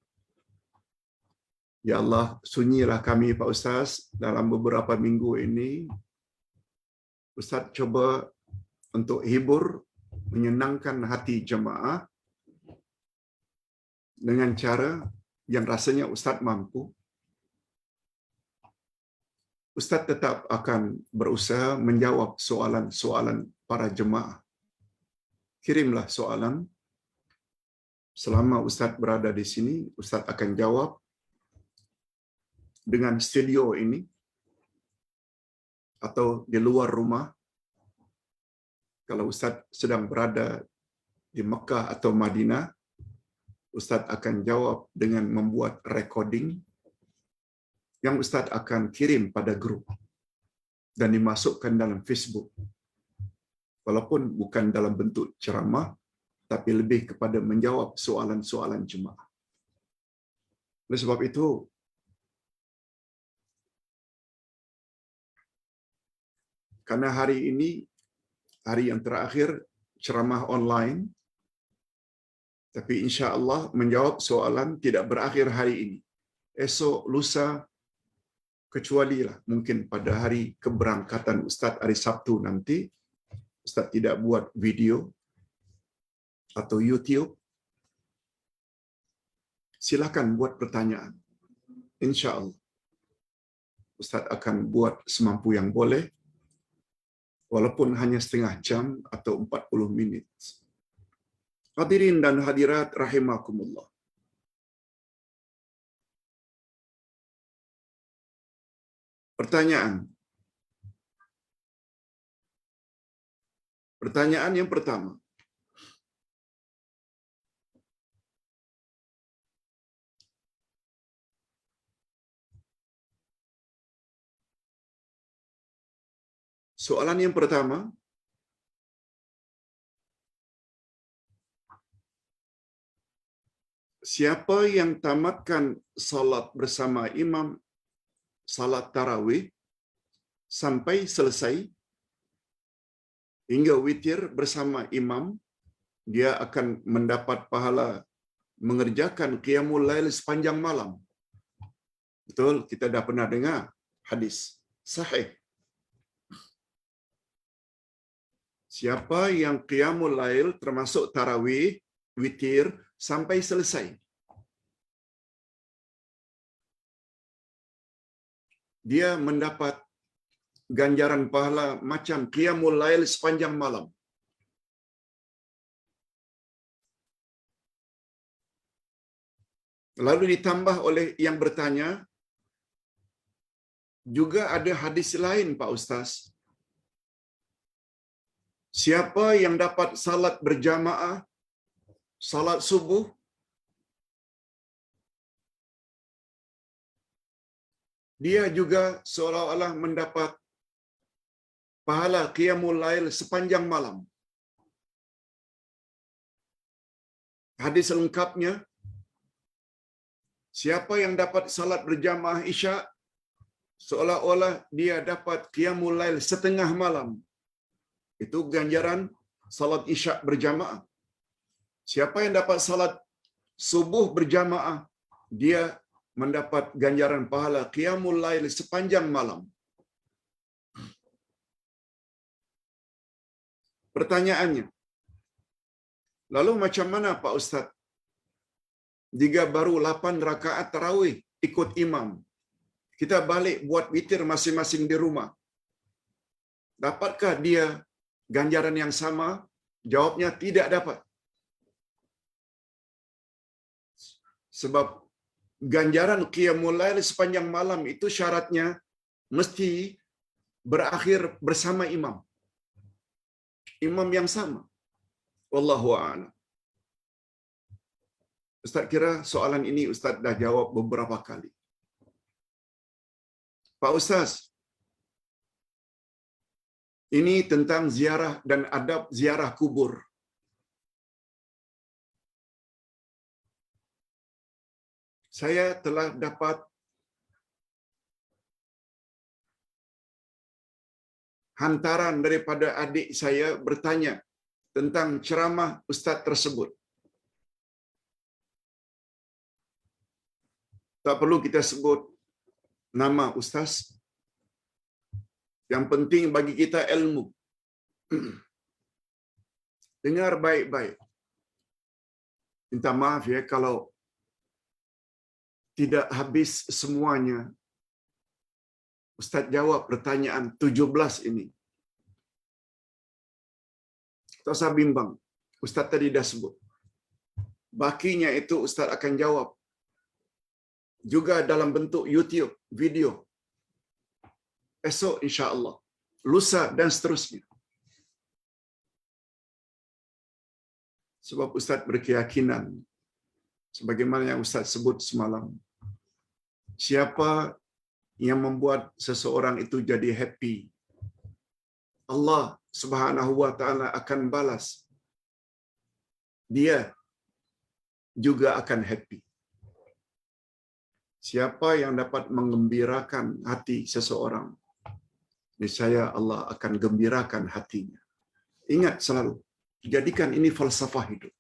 S1: Ya Allah, sunyilah kami Pak Ustaz dalam beberapa minggu ini Ustaz cuba untuk hibur, menyenangkan hati jemaah dengan cara yang rasanya Ustaz mampu. Ustaz tetap akan berusaha menjawab soalan-soalan para jemaah. Kirimlah soalan. Selama Ustaz berada di sini, Ustaz akan jawab dengan studio ini atau di luar rumah. Kalau Ustaz sedang berada di Mekah atau Madinah, Ustaz akan jawab dengan membuat recording yang Ustaz akan kirim pada grup dan dimasukkan dalam Facebook. Walaupun bukan dalam bentuk ceramah, tapi lebih kepada menjawab soalan-soalan jemaah. Oleh sebab itu, karena hari ini, hari yang terakhir ceramah online, tapi insya Allah menjawab soalan tidak berakhir hari ini. Esok, lusa, kecualilah mungkin pada hari keberangkatan Ustaz hari Sabtu nanti, Ustaz tidak buat video atau YouTube, silakan buat pertanyaan. Insya Allah, Ustaz akan buat semampu yang boleh, walaupun hanya setengah jam atau 40 minit. Hadirin dan hadirat rahimakumullah. Pertanyaan yang pertama. Soalan yang pertama, siapa yang tamatkan salat bersama imam salat tarawih sampai selesai hingga witir bersama imam, dia akan mendapat pahala mengerjakan qiyamul lail sepanjang malam. Betul, kita dah pernah dengar hadis sahih. Siapa yang qiyamul lail termasuk tarawih, witir sampai selesai, dia mendapat ganjaran pahala macam qiyamul lail sepanjang malam. Lalu ditambah oleh yang bertanya, juga ada hadis lain Pak Ustaz. Siapa yang dapat salat berjamaah, salat subuh, dia juga seolah-olah mendapat pahala qiyamul lail sepanjang malam. Hadis lengkapnya, siapa yang dapat salat berjamaah Isya, seolah-olah dia dapat qiyamul lail setengah malam. Itu ganjaran salat Isya berjamaah. Siapa yang dapat salat subuh berjamaah, dia mendapat ganjaran pahala qiyamul lail sepanjang malam. Pertanyaannya, lalu macam mana Pak Ustaz jika baru 8 rakaat tarawih ikut imam, kita balik buat witir masing-masing di rumah, dapatkah dia ganjaran yang sama? Jawabnya tidak dapat. Sebab ganjaran qiyamul lail sepanjang malam itu syaratnya mesti berakhir bersama imam. Imam yang sama. Wallahu a'lam. Ustaz kira soalan ini Ustaz dah jawab beberapa kali. Pak Ustaz, ini tentang ziarah dan adab ziarah kubur. Saya telah dapat hantaran daripada adik saya bertanya tentang ceramah Ustaz tersebut. Tak perlu kita sebut nama Ustaz. Yang penting bagi kita ilmu. Dengar baik-baik. Minta maaf ya kalau tidak habis semuanya. Ustaz jawab pertanyaan 17 ini. Tak usah bimbang. Ustaz tadi dah sebut. Bakinya itu Ustaz akan jawab. Juga dalam bentuk YouTube, video. Esok insya-Allah. Lusa dan seterusnya. Sebab Ustaz berkeyakinan, sebagaimana yang Ustaz sebut semalam, siapa yang membuat seseorang itu jadi happy, Allah Subhanahu wa taala akan balas. Dia juga akan happy. Siapa yang dapat menggembirakan hati seseorang, niscaya Allah akan gembirakan hatinya. Ingat selalu, jadikan ini falsafah hidup.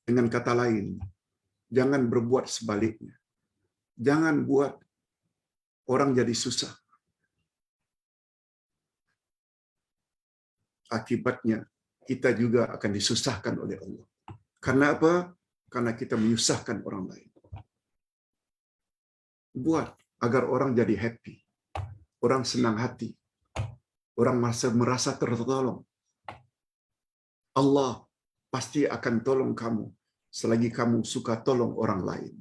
S1: Dengan kata lain, jangan berbuat sebaliknya. Jangan buat orang jadi susah. Akibatnya, kita juga akan disusahkan oleh Allah. Karena apa? Karena kita menyusahkan orang lain. Buat agar orang jadi happy. Orang senang hati. Orang merasa tertolong. Allah pasti akan tolong kamu selagi kamu suka tolong orang lain.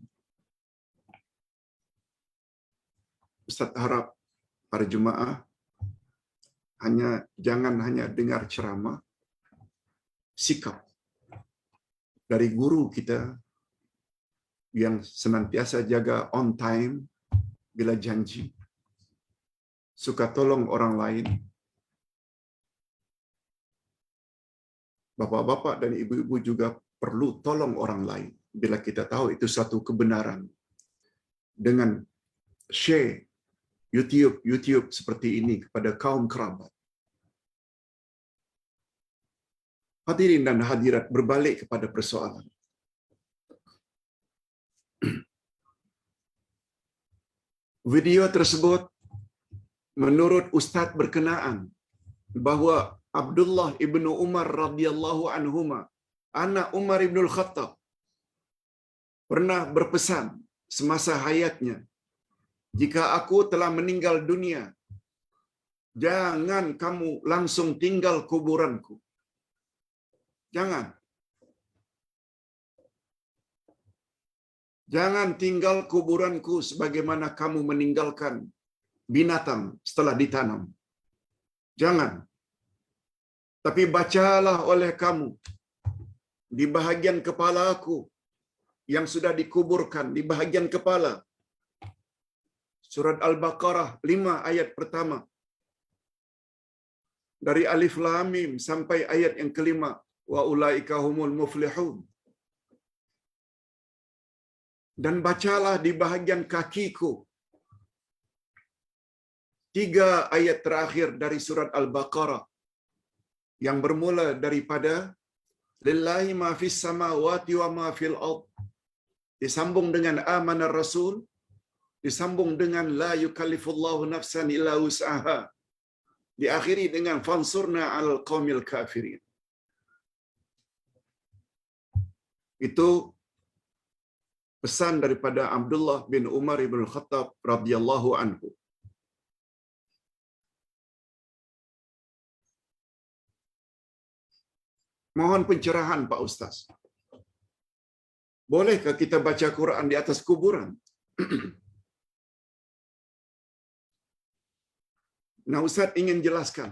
S1: Ustaz harap para jemaah jangan hanya dengar ceramah, sikap dari guru kita yang senantiasa jaga on time bila janji, suka tolong orang lain. Bapak-bapak dan ibu-ibu juga perlu tolong orang lain bila kita tahu itu satu kebenaran. Dengan share YouTube seperti ini kepada kaum kerabat. Hadirin dan hadirat, berbalik kepada persoalan. Video tersebut menurut Ustaz berkenaan bahawa Abdullah ibnu Umar radhiyallahu anhuma, anak Umar ibnul Khattab, pernah berpesan semasa hayatnya, jika aku telah meninggal dunia, jangan kamu langsung tinggal kuburanku. Jangan. Jangan tinggal kuburanku sebagaimana kamu meninggalkan binatang setelah ditanam. Jangan. Tapi bacalah oleh kamu di bahagian kepala aku yang sudah dikuburkan di bahagian kepala. Surat Al-Baqarah 5 ayat pertama. Dari Alif Lam Mim sampai ayat yang kelima. Wa ulaika humul muflihun. Dan bacalah di bahagian kakiku 3 ayat terakhir dari surat Al-Baqarah yang bermula daripada lillahi ma fis samawati wa ma fil ard, disambung dengan amanar rasul, disambung dengan la yukallifullahu nafsan illa wus'aha, diakhiri dengan fansurna 'alal qaumil kafirin. Itu pesan daripada Abdullah bin Umar ibn Khattab radhiyallahu anhu. Mohon pencerahan Pak Ustaz. Bolehkah kita baca Quran di atas kuburan? Nah, Ustaz ingin jelaskan.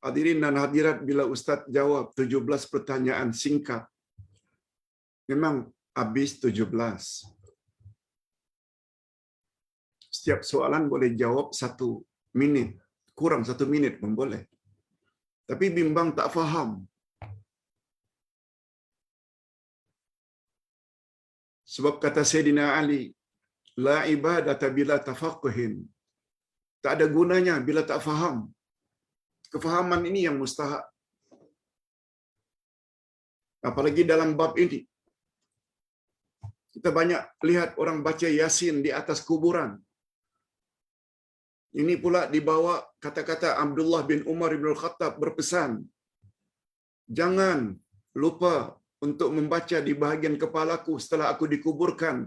S1: Hadirin dan hadirat, bila Ustaz jawab 17 pertanyaan singkat, memang habis 17. Setiap soalan boleh jawab 1 minit. Kurang 1 minit pun boleh. Tapi bimbang tak faham. Sebab kata Sayyidina Ali, la ibadata bila tafaqquhin. Tak ada gunanya bila tak faham. Kefahaman ini yang mustahak. Apalagi dalam bab ini. Kita banyak lihat orang baca Yasin di atas kuburan. Ini pula dibawa kata-kata Abdullah bin Umar bin Al-Khattab berpesan, jangan lupa untuk membaca di bahagian kepalaku setelah aku dikuburkan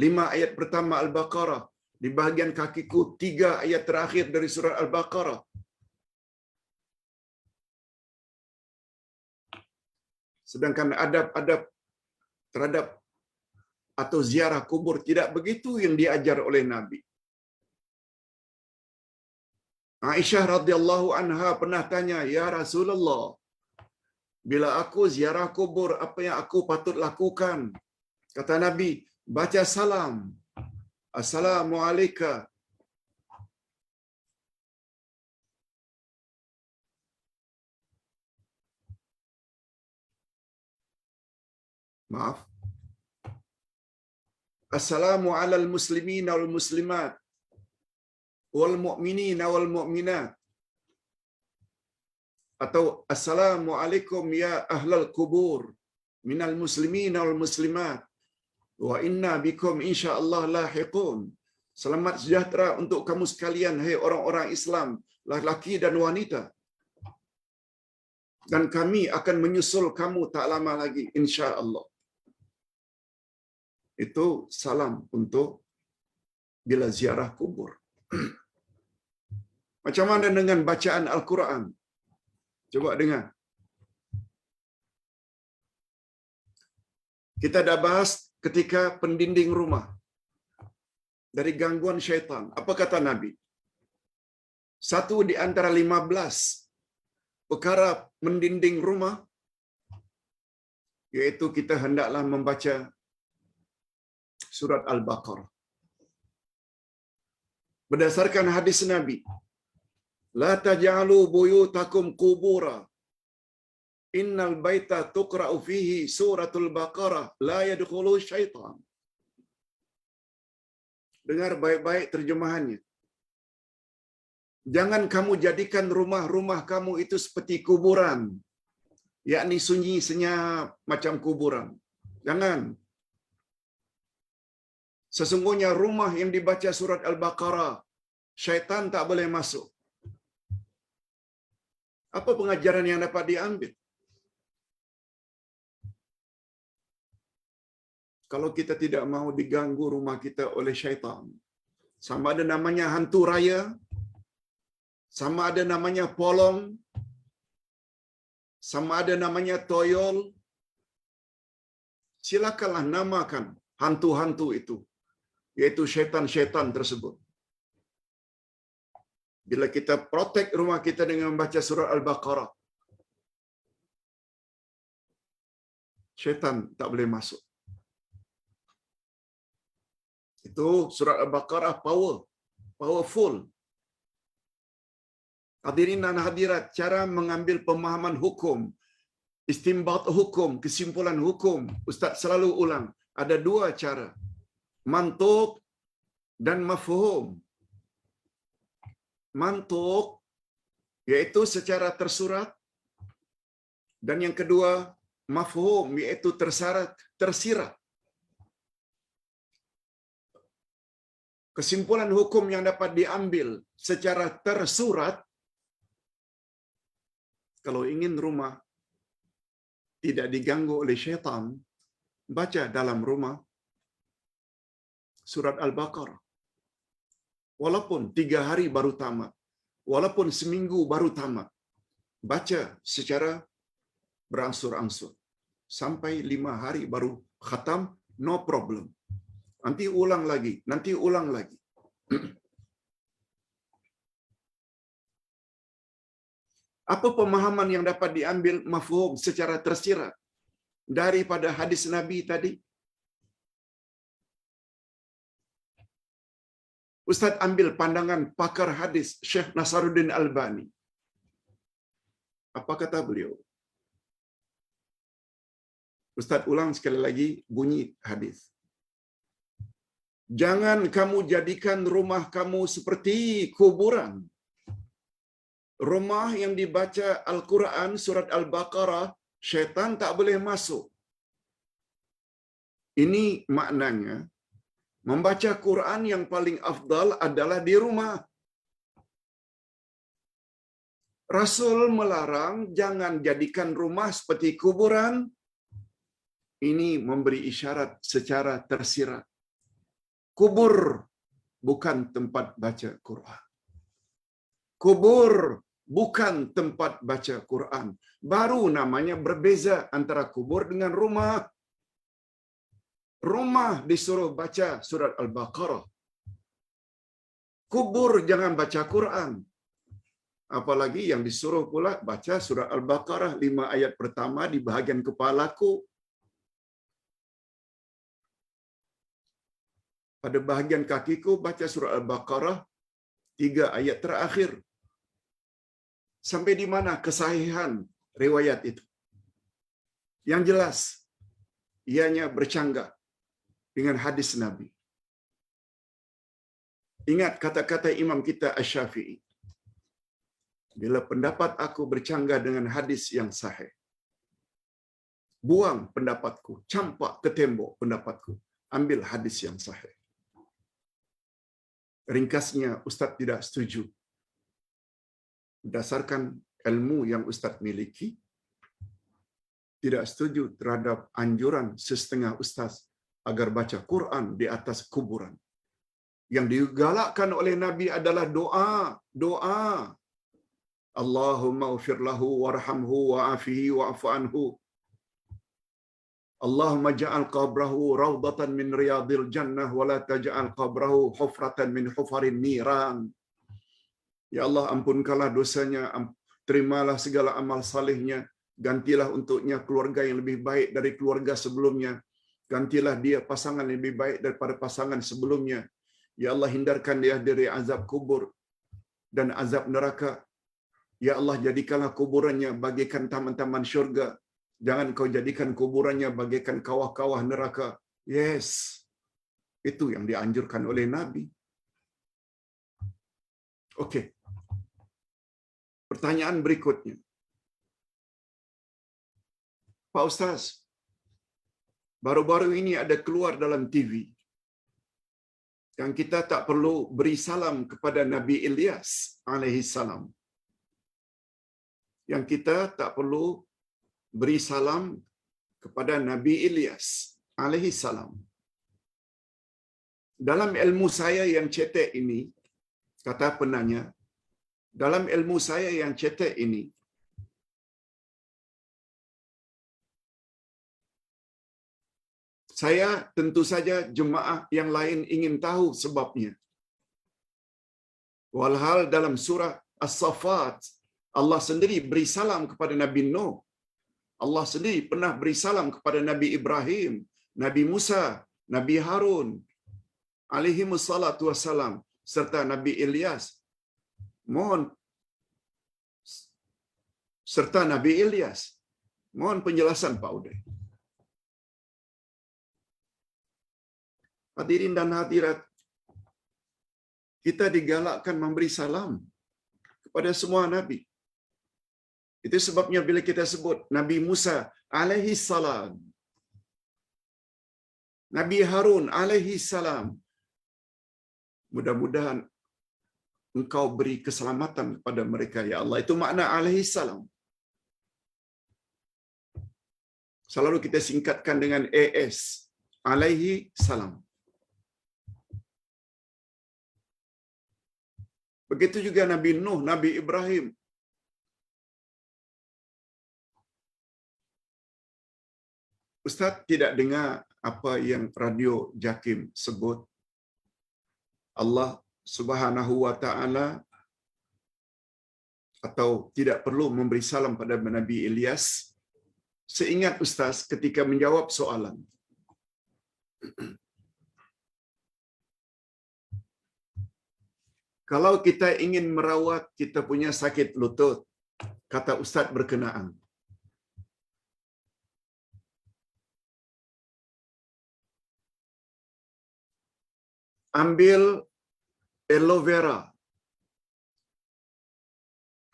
S1: 5 ayat pertama Al-Baqarah, di bahagian kakiku 3 ayat terakhir dari surah Al-Baqarah. Sedangkan adab-adab terhadap atau ziarah kubur tidak begitu yang diajar oleh Nabi. Aisyah radhiyallahu anha pernah tanya, "Ya Rasulullah, bila aku ziarah kubur, apa yang aku patut lakukan?" Kata Nabi, "Baca salam. Assalamualaikum." Maaf. Assalamu alal muslimin wal muslimat wal mu'minin wal mu'minat. Atau assalamu alaikum ya ahlal kubur minal muslimin wal muslimat wa inna bikum insyaallah lahiqun. Selamat sejahtera untuk kamu sekalian, hai orang-orang Islam, lelaki dan wanita. Dan kami akan menyusul kamu tak lama lagi, insya-Allah. Itu salam untuk bila ziarah kubur. Macam mana dengan bacaan Al-Quran? Coba dengar. Kita dah bahas ketika pendinding rumah dari gangguan syaitan. Apa kata Nabi? Satu di antara 15 perkara mendinding rumah, yaitu kita hendaklah membaca surat Al-Baqarah. Berdasarkan hadis Nabi, la taj'alu buyutakum qubura, innal baita tuqra'u fihi suratul Baqarah la yadkhulu syaitan. Dengar baik-baik terjemahannya. Jangan kamu jadikan rumah-rumah kamu itu seperti kuburan, yakni sunyi senyap macam kuburan. Jangan. Sesungguhnya rumah yang dibaca surat Al-Baqarah, syaitan tak boleh masuk. Apa pengajaran yang dapat diambil? Kalau kita tidak mahu diganggu rumah kita oleh syaitan, sama ada namanya hantu raya, sama ada namanya polong, sama ada namanya toyol, silakanlah namakan hantu-hantu itu, yaitu syaitan-syaitan tersebut. Bila kita protek rumah kita dengan membaca surah Al-Baqarah, syaitan tak boleh masuk. Itu surat Al-Baqarah powerful. Hadirin dan hadirat, cara mengambil pemahaman hukum, istinbat hukum, kesimpulan hukum, Ustaz selalu ulang, ada 2 cara. Mantuk dan mafhum. Mantuk yaitu secara tersurat, dan yang kedua mafhum yaitu tersirat. Kesimpulan hukum yang dapat diambil secara tersurat, kalau ingin rumah tidak diganggu oleh syaitan, baca dalam rumah surat Al-Baqarah. Walaupun 3 hari baru tamat, walaupun seminggu baru tamat, baca secara berangsur-angsur. Sampai 5 hari baru khatam, no problem. Nanti ulang lagi. Apa pemahaman yang dapat diambil mafhum secara tersirat daripada hadis Nabi tadi? Ustaz ambil pandangan pakar hadis Syekh Nasaruddin Albani. Apa kata beliau? Ustaz ulang sekali lagi bunyi hadis. Jangan kamu jadikan rumah kamu seperti kuburan. Rumah yang dibaca Al-Quran, surat Al-Baqarah, syaitan tak boleh masuk. Ini maknanya membaca Quran yang paling afdal adalah di rumah. Rasul melarang jangan jadikan rumah seperti kuburan. Ini memberi isyarat secara tersirat. Kubur bukan tempat baca Quran. Kubur bukan tempat baca Quran. Baru namanya berbeza antara kubur dengan rumah. Rumah disuruh baca surat Al-Baqarah. Kubur jangan baca Quran. Apalagi yang disuruh pula baca surat Al-Baqarah 5 ayat pertama di bahagian kepalaku. Pada bahagian kakiku baca surah Al-Baqarah 3 ayat terakhir. Sampai di mana kesahihan riwayat itu? Yang jelas, ianya bercanggah dengan hadis Nabi. Ingat kata-kata imam kita Asy-Syafi'i. Bila pendapat aku bercanggah dengan hadis yang sahih, buang pendapatku, campak ke tembok pendapatku, ambil hadis yang sahih. Ringkasnya, Ustaz tidak setuju. Berdasarkan ilmu yang Ustaz miliki, tidak setuju terhadap anjuran sesetengah ustaz agar baca Quran di atas kuburan. Yang digalakkan oleh Nabi adalah doa. Allahumma ufir lahu warhamhu wa'afihi wa'afu anhu. Allahumma ja'al qabrahu rawdatan min riyadil jannah wa la taj'al qabrahu hufratan min hufarin niran. Ya Allah, ampunkanlah dosanya, terimalah segala amal salihnya, gantilah untuknya keluarga yang lebih baik dari keluarga sebelumnya, gantilah dia pasangan yang lebih baik daripada pasangan sebelumnya. Ya Allah, hindarkan dia dari azab kubur dan azab neraka. Ya Allah, jadikanlah kuburannya bagaikan taman-taman syurga. Jangan kau jadikan kuburannya bagaikan kawah-kawah neraka. Yes, itu yang dianjurkan oleh Nabi. Okey. Pertanyaan berikutnya. Pak Ustaz, baru-baru ini ada keluar dalam TV yang kita tak perlu beri salam kepada Nabi Ilyas alaihi salam. Yang kita tak perlu beri salam kepada Nabi Ilyas alaihi salam. Dalam ilmu saya yang cetek ini, kata penanya, dalam ilmu saya yang cetek ini, saya tentu saja jemaah yang lain ingin tahu sebabnya. Walhal dalam surah As-Saffat, Allah sendiri beri salam kepada Nabi Nuh. Allah sendiri pernah beri salam kepada Nabi Ibrahim, Nabi Musa, Nabi Harun, alaihimus salatu wassalam, serta Nabi Ilyas. Mohon serta Nabi Ilyas. Mohon penjelasan Pak Uday. Hadirin dan hadirat, kita digalakkan memberi salam kepada semua Nabi. Itu sebabnya bila kita sebut Nabi Musa alaihi salam, Nabi Harun alaihi salam, mudah-mudahan Engkau beri keselamatan kepada mereka, ya Allah. Itu makna alaihi salam. Selalu kita singkatkan dengan AS, alaihi salam. Begitu juga Nabi Nuh, Nabi Ibrahim. Ustaz tidak dengar apa yang radio Jakim sebut. Allah Subhanahu wa ta'ala atau tidak perlu memberi salam pada Nabi Ilyas. Seingat Ustaz ketika menjawab soalan. Kalau kita ingin merawat kita punya sakit lutut, kata Ustaz berkenaan, ambil aloe vera,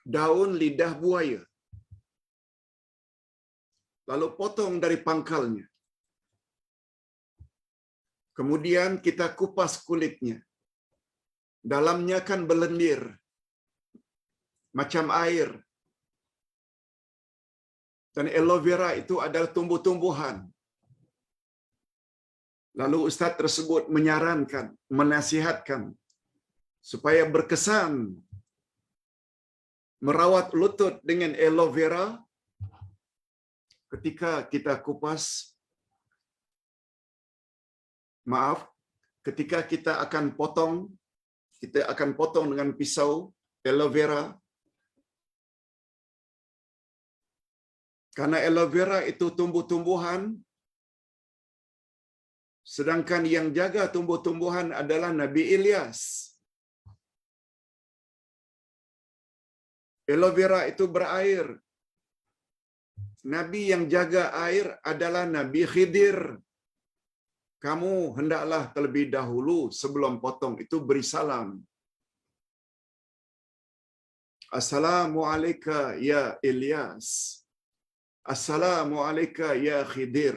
S1: daun lidah buaya, lalu potong dari pangkalnya, Kemudian kita kupas kulitnya. Dalamnya kan berlendir macam air. Dan aloe vera itu adalah tumbuh-tumbuhan. Lalu ustaz tersebut menyarankan, menasihatkan supaya berkesan merawat lutut dengan aloe vera ketika kita kupas, ketika kita akan potong dengan pisau aloe vera. Karena aloe vera itu tumbuh-tumbuhan, sedangkan yang jaga tumbuh-tumbuhan adalah Nabi Ilyas. Aloe vera itu berair. Nabi yang jaga air adalah Nabi Khidir. Kamu hendaklah terlebih dahulu sebelum potong itu beri salam. Assalamualaikum ya Ilyas. Assalamualaikum ya Khidir.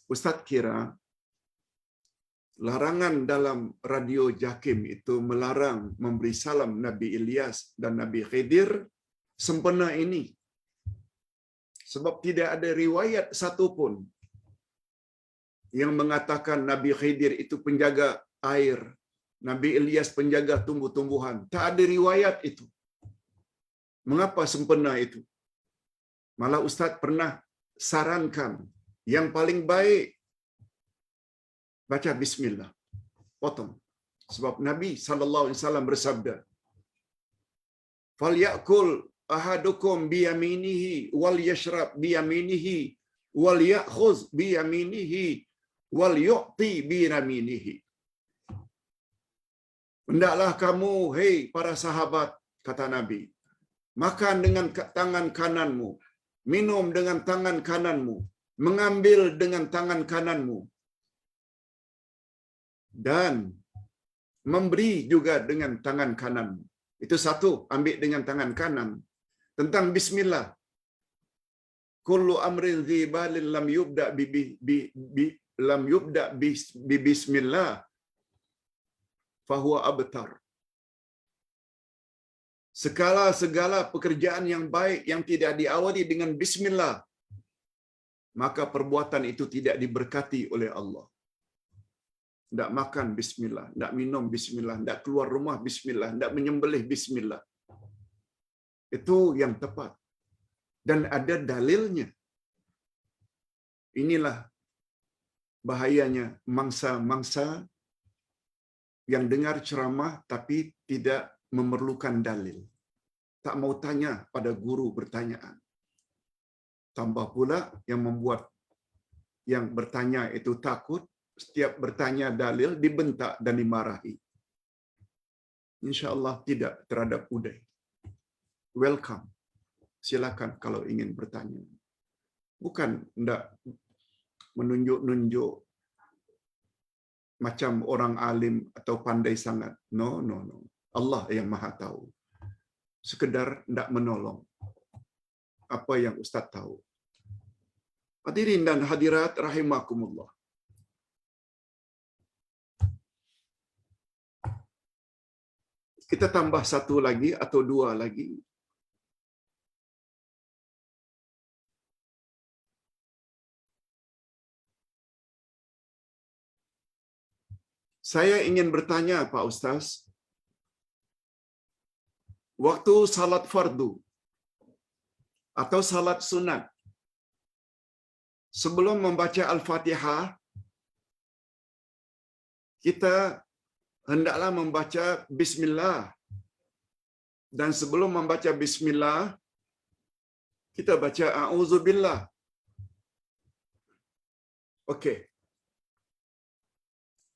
S1: Ustaz kira larangan dalam radio Jakim itu melarang memberi salam Nabi Ilyas dan Nabi Khidir sempena ini. Sebab tidak ada riwayat satu pun yang mengatakan Nabi Khidir itu penjaga air, Nabi Ilyas penjaga tumbuh-tumbuhan. Tak ada riwayat itu. Mengapa sempena itu? Malah Ustaz pernah sarankan yang paling baik baca bismillah, potong. Sebab Nabi SAW bersabda, "Falyakul ahadukum biyaminihi wal yashrab biyaminihi wal ya'khuz biyaminihi wal yu'ti biyaminihi." Hendaklah kamu, hei para sahabat, kata Nabi, makan dengan tangan kananmu, minum dengan tangan kananmu, mengambil dengan tangan kananmu, dan memberi juga dengan tangan kananmu. Itu satu, ambil dengan tangan kanan. Tentang bismillah. Kullu amrin dzibalin lam yubda bi bismillah fahuwa abtar. Segala pekerjaan yang baik yang tidak diawali dengan bismillah, maka perbuatan itu tidak diberkati oleh Allah. Tidak makan bismillah, tidak minum bismillah, tidak keluar rumah bismillah, tidak menyembelih bismillah. Itu yang tepat. Dan ada dalilnya. Inilah bahayanya mangsa-mangsa yang dengar ceramah tapi tidak memerlukan dalil. Tak mau tanya pada guru bertanyaan. Tambah pula yang membuat yang bertanya itu takut, setiap bertanya dalil dibentak dan dimarahi. InsyaAllah tidak terhadap Uday. Welcome. Silakan kalau ingin bertanya. Bukan hendak menunjuk-nunjuk macam orang alim atau pandai sangat. No. Allah yang maha tahu. Sekedar hendak menolong apa yang Ustaz tahu. Hadirin dan hadirat rahimakumullah. Kita tambah satu lagi atau dua lagi. Saya ingin bertanya Pak Ustaz, waktu salat fardu atau salat sunat, sebelum membaca Al-Fatihah, kita hendaklah membaca bismillah. Dan sebelum membaca bismillah, kita baca a'udzubillah. Okey.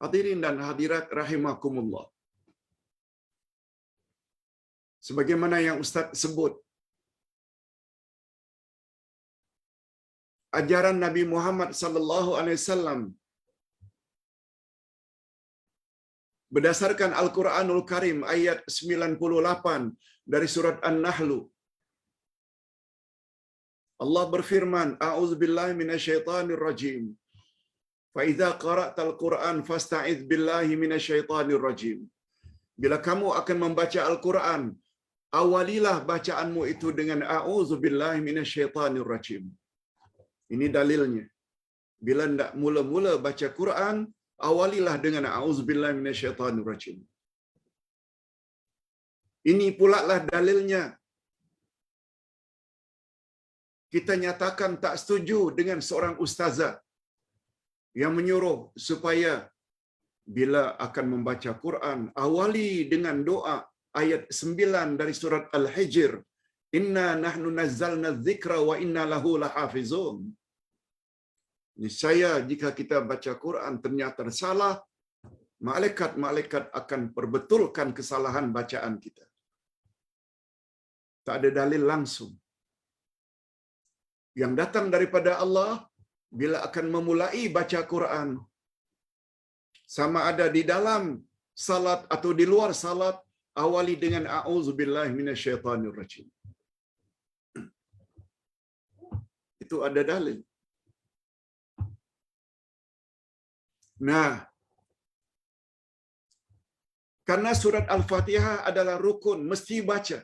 S1: Hadirin dan hadirat rahimakumullah. Sebagaimana yang Ustaz sebut, ajaran Nabi Muhammad sallallahu alaihi wasallam berdasarkan Al-Quranul Karim ayat 98 dari surat An-Nahl. Allah berfirman, a'udzubillahi minasyaitonir rajim. Fa idza qara'tal Qur'an fasta'iz billahi minasyaitonir rajim. Bila kamu akan membaca Al-Quran, awalilah bacaanmu itu dengan a'udzubillahi minasyaitonir rajim. Ini dalilnya. Bila hendak mula-mula baca Quran, awalilah dengan a'udzubillahi minasyaitonir rajim. Ini pula lah dalilnya kita nyatakan tak setuju dengan seorang ustazah yang menyuruh supaya bila akan membaca Quran, awali dengan doa ayat 9 dari surat Al-Hijr. Inna nahnu nazzalna dzikra wa inna lahu lahafizun. Niscaya jika kita baca Quran ternyata salah, malaikat-malaikat akan perbetulkan kesalahan bacaan kita. Tak ada dalil langsung yang datang daripada Allah bila akan memulai baca Quran, sama ada di dalam salat atau di luar salat, awali dengan a'udzubillahi minasyaitonir rajim. Itu ada dalil. Nah, karena surat Al-Fatihah adalah rukun, mesti baca.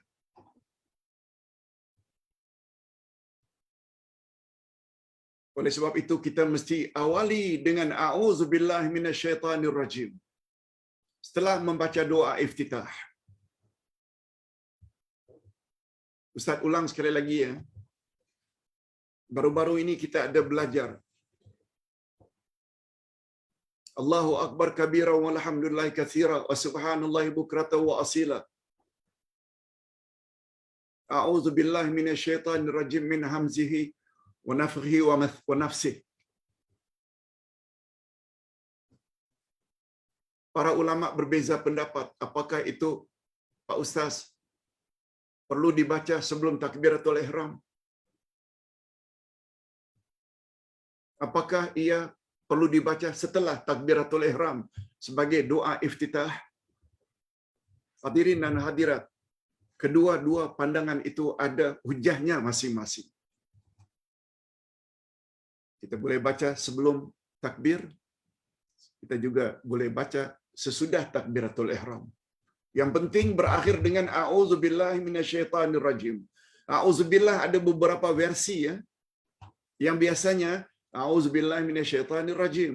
S1: Oleh sebab itu kita mesti awali dengan a'udzubillahi minasyaitonir rajim. Setelah membaca doa iftitah. Ustaz ulang sekali lagi ya. Baru-baru ini kita ada belajar Allahu akbar kabira walhamdulillahi katsira wa subhanallahi bukrata wa asila. A'udzubillahi minasyaitonir rajim min hamzihi wa nafthihi wa nafsihi. Para ulama berbeza pendapat, apakah itu Pak Ustaz perlu dibaca sebelum takbiratul ihram? Apakah ia perlu dibaca setelah takbiratul ihram sebagai doa iftitah? Hadirin dan hadirat, kedua-dua pandangan itu ada hujahnya masing-masing. Kita boleh baca sebelum takbir, kita juga boleh baca sesudah takbiratul ihram. Yang penting berakhir dengan a'udzubillahi minasyaitonir rajim. A'udzubillah ada beberapa versi ya. Yang biasanya a'udzubillahi minasyaitonir rajim.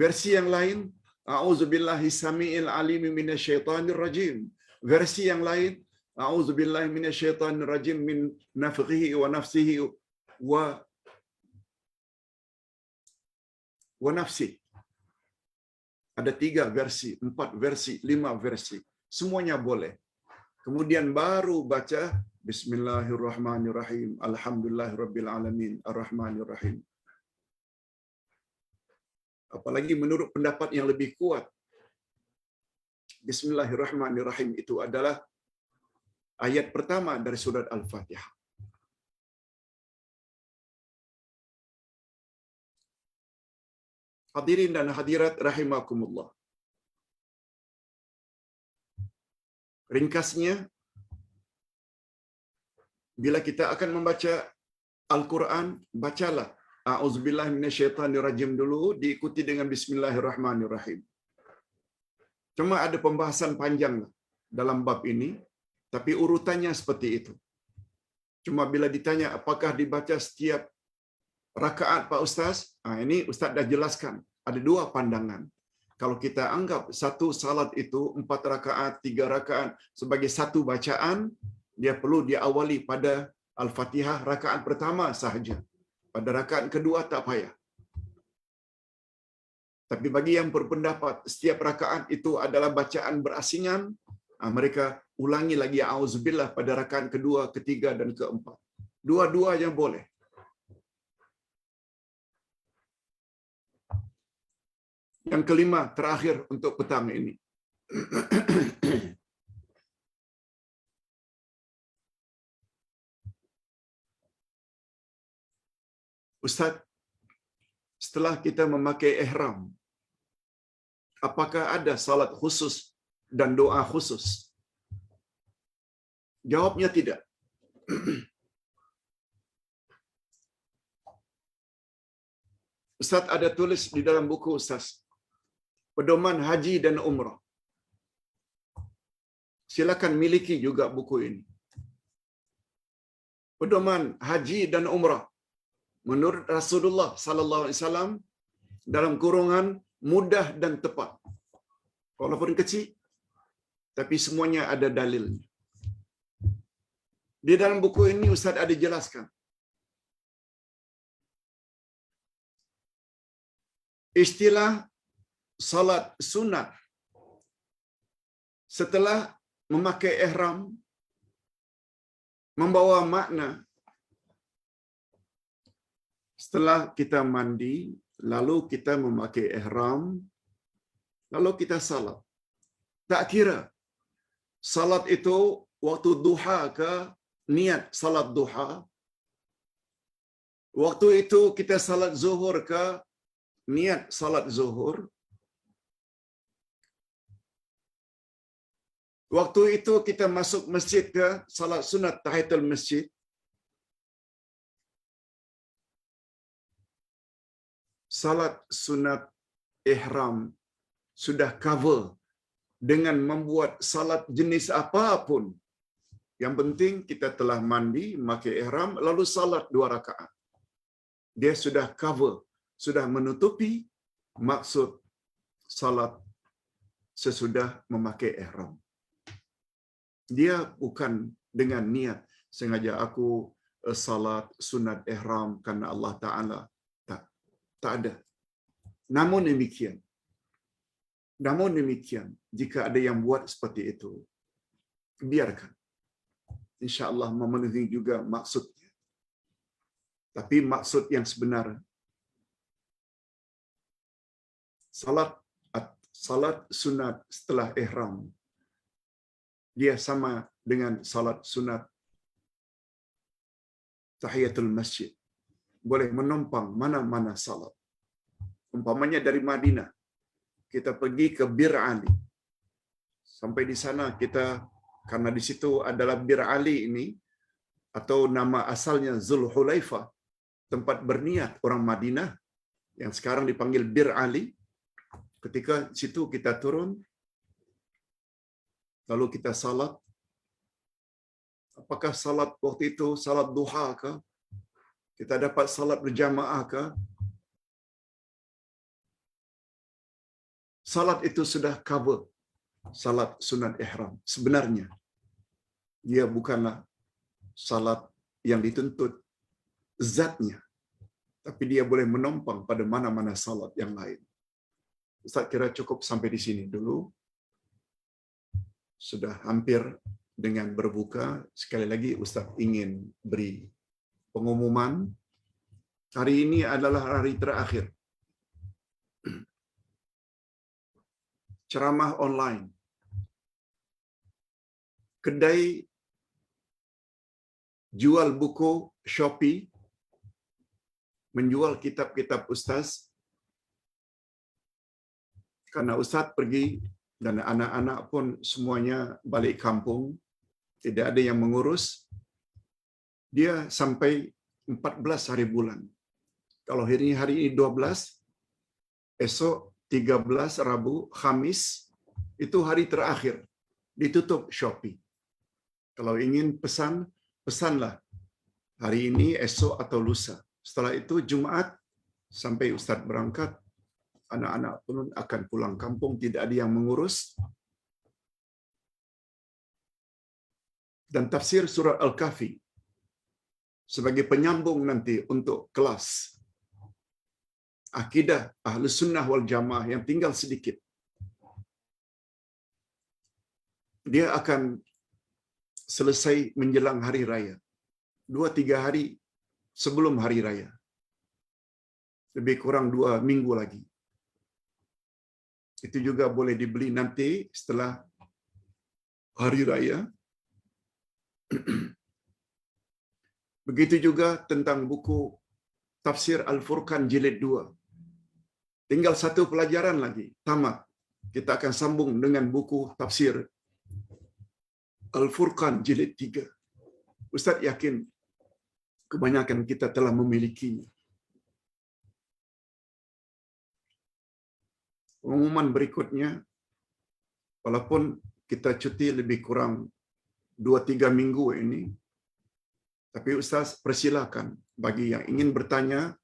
S1: Versi yang lain a'udzubillahi samiil alim minasyaitonir rajim. Versi yang lain a'udzubillahi minasyaitonir rajim min nafthihi wa nafsihi wa nafsi. Ada 3 versi, 4 versi, 5 versi. Semuanya boleh. Kemudian baru baca Bismillahirrahmanirrahim. Alhamdulillahirabbil alamin arrahmanirrahim. Apalagi menurut pendapat yang lebih kuat, Bismillahirrahmanirrahim itu adalah ayat pertama dari surat Al-Fatihah. Hadirin dan hadirat rahimakumullah. Ringkasnya, bila kita akan membaca Al-Quran, bacalah a'udzubillahi minasyaitonir rajim dulu, diikuti dengan Bismillahirrahmanirrahim. Cuma ada pembahasan panjang dalam bab ini, tapi urutannya seperti itu. Cuma bila ditanya apakah dibaca setiap rakaat Pak Ustaz, ini Ustaz dah jelaskan. Ada 2 pandangan. Kalau kita anggap satu salat itu 4 rakaat, 3 rakaat sebagai satu bacaan, dia perlu diawali pada Al-Fatihah rakaat pertama sahaja. Pada rakaat kedua tak payah. Tapi bagi yang berpendapat setiap rakaat itu adalah bacaan berasingan, mereka ulangi lagi auzubillah pada rakaat kedua, ketiga dan keempat. Dua-duanya boleh. Yang kelima, terakhir untuk petang ini. Ustaz, setelah kita memakai ihram, apakah ada salat khusus dan doa khusus? Jawabnya tidak. Ustaz ada tulis di dalam buku Ustaz, pedoman haji dan umrah. Silakan miliki juga buku ini. Pedoman haji dan umrah menurut Rasulullah sallallahu alaihi wasallam dalam kurungan mudah dan tepat. Walaupun kecil, tapi semuanya ada dalilnya. Di dalam buku ini Ustaz ada jelaskan istilah salat sunat setelah memakai ihram membawa makna setelah kita mandi, lalu kita memakai ihram, lalu kita salat. Tak kira salat itu waktu duha ke niat salat duha, waktu itu kita salat zuhur ke niat salat zuhur, waktu itu kita masuk masjid ke salat sunat tahiyatul masjid, salat sunat ihram sudah cover dengan membuat salat jenis apapun. Yang penting kita telah mandi, memakai ihram, lalu salat 2 rakaat. Dia sudah cover, sudah menutupi maksud salat sesudah memakai ihram. Dia bukan dengan niat sengaja aku salat sunat ihram karena Allah Ta'ala. Tak ada. Namun demikian, jika ada yang buat seperti itu, biarkan. InsyaAllah memenuhi juga maksudnya. Tapi maksud yang sebenar, salat sunat setelah ihram, dia sama dengan salat sunat tahiyatul masjid. Boleh menumpang mana-mana salat. Umpamanya dari Madinah, kita pergi ke Bir Ali. Sampai di sana kita, karena di situ adalah Bir Ali ini, atau nama asalnya Zulhulaifah, tempat berniat orang Madinah, yang sekarang dipanggil Bir Ali. Ketika situ kita turun, lalu kita salat. Apakah salat waktu itu salat duha ke? Kita dapat salat berjamaah ke? Salat itu sudah cover salat sunat ihram. Sebenarnya dia bukanlah salat yang dituntut zatnya, tapi dia boleh menumpang pada mana-mana salat yang lain. Ustaz kira cukup sampai di sini dulu. Sudah hampir dengan berbuka. Sekali lagi Ustaz ingin beri pengumuman. Hari ini adalah hari terakhir ceramah online. Kedai jual buku Shopee menjual kitab-kitab Ustaz, karena Ustaz pergi dan anak-anak pun semuanya balik kampung, tidak ada yang mengurus. Dia sampai 14 hari bulan. Kalau hari ini 12, esok 13 Rabu, Khamis, itu hari terakhir. Ditutup Shopee. Kalau ingin pesan, pesanlah hari ini, esok atau lusa. Setelah itu Jumaat sampai Ustaz berangkat, anak-anak pun akan pulang kampung, tidak ada yang mengurus. Dan tafsir surah Al-Kahfi sebagai penyambung nanti untuk kelas akidah Ahlus Sunnah wal Jamaah yang tinggal sedikit. Dia akan selesai menjelang hari raya. 2-3 hari sebelum hari raya. Lebih kurang 2 minggu lagi. Itu juga boleh dibeli nanti setelah hari raya. Begitu juga tentang buku Tafsir Al-Furqan Jilid 2. Tinggal 1 pelajaran lagi, tamat. Kita akan sambung dengan buku Tafsir Al-Furqan Jilid 3. Ustaz yakin kebanyakan kita telah memilikinya. Pengumuman berikutnya, walaupun kita cuti lebih kurang 2-3 minggu ini, tapi Ustaz persilakan bagi yang ingin bertanya,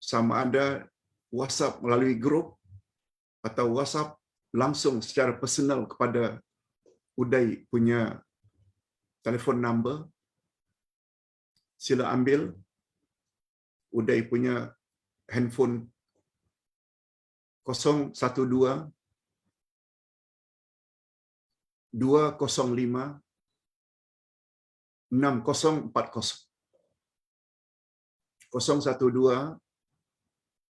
S1: sama ada WhatsApp melalui grup atau WhatsApp langsung secara personal kepada Uday punya telefon number. Sila ambil Uday punya handphone 012 205 6040. 012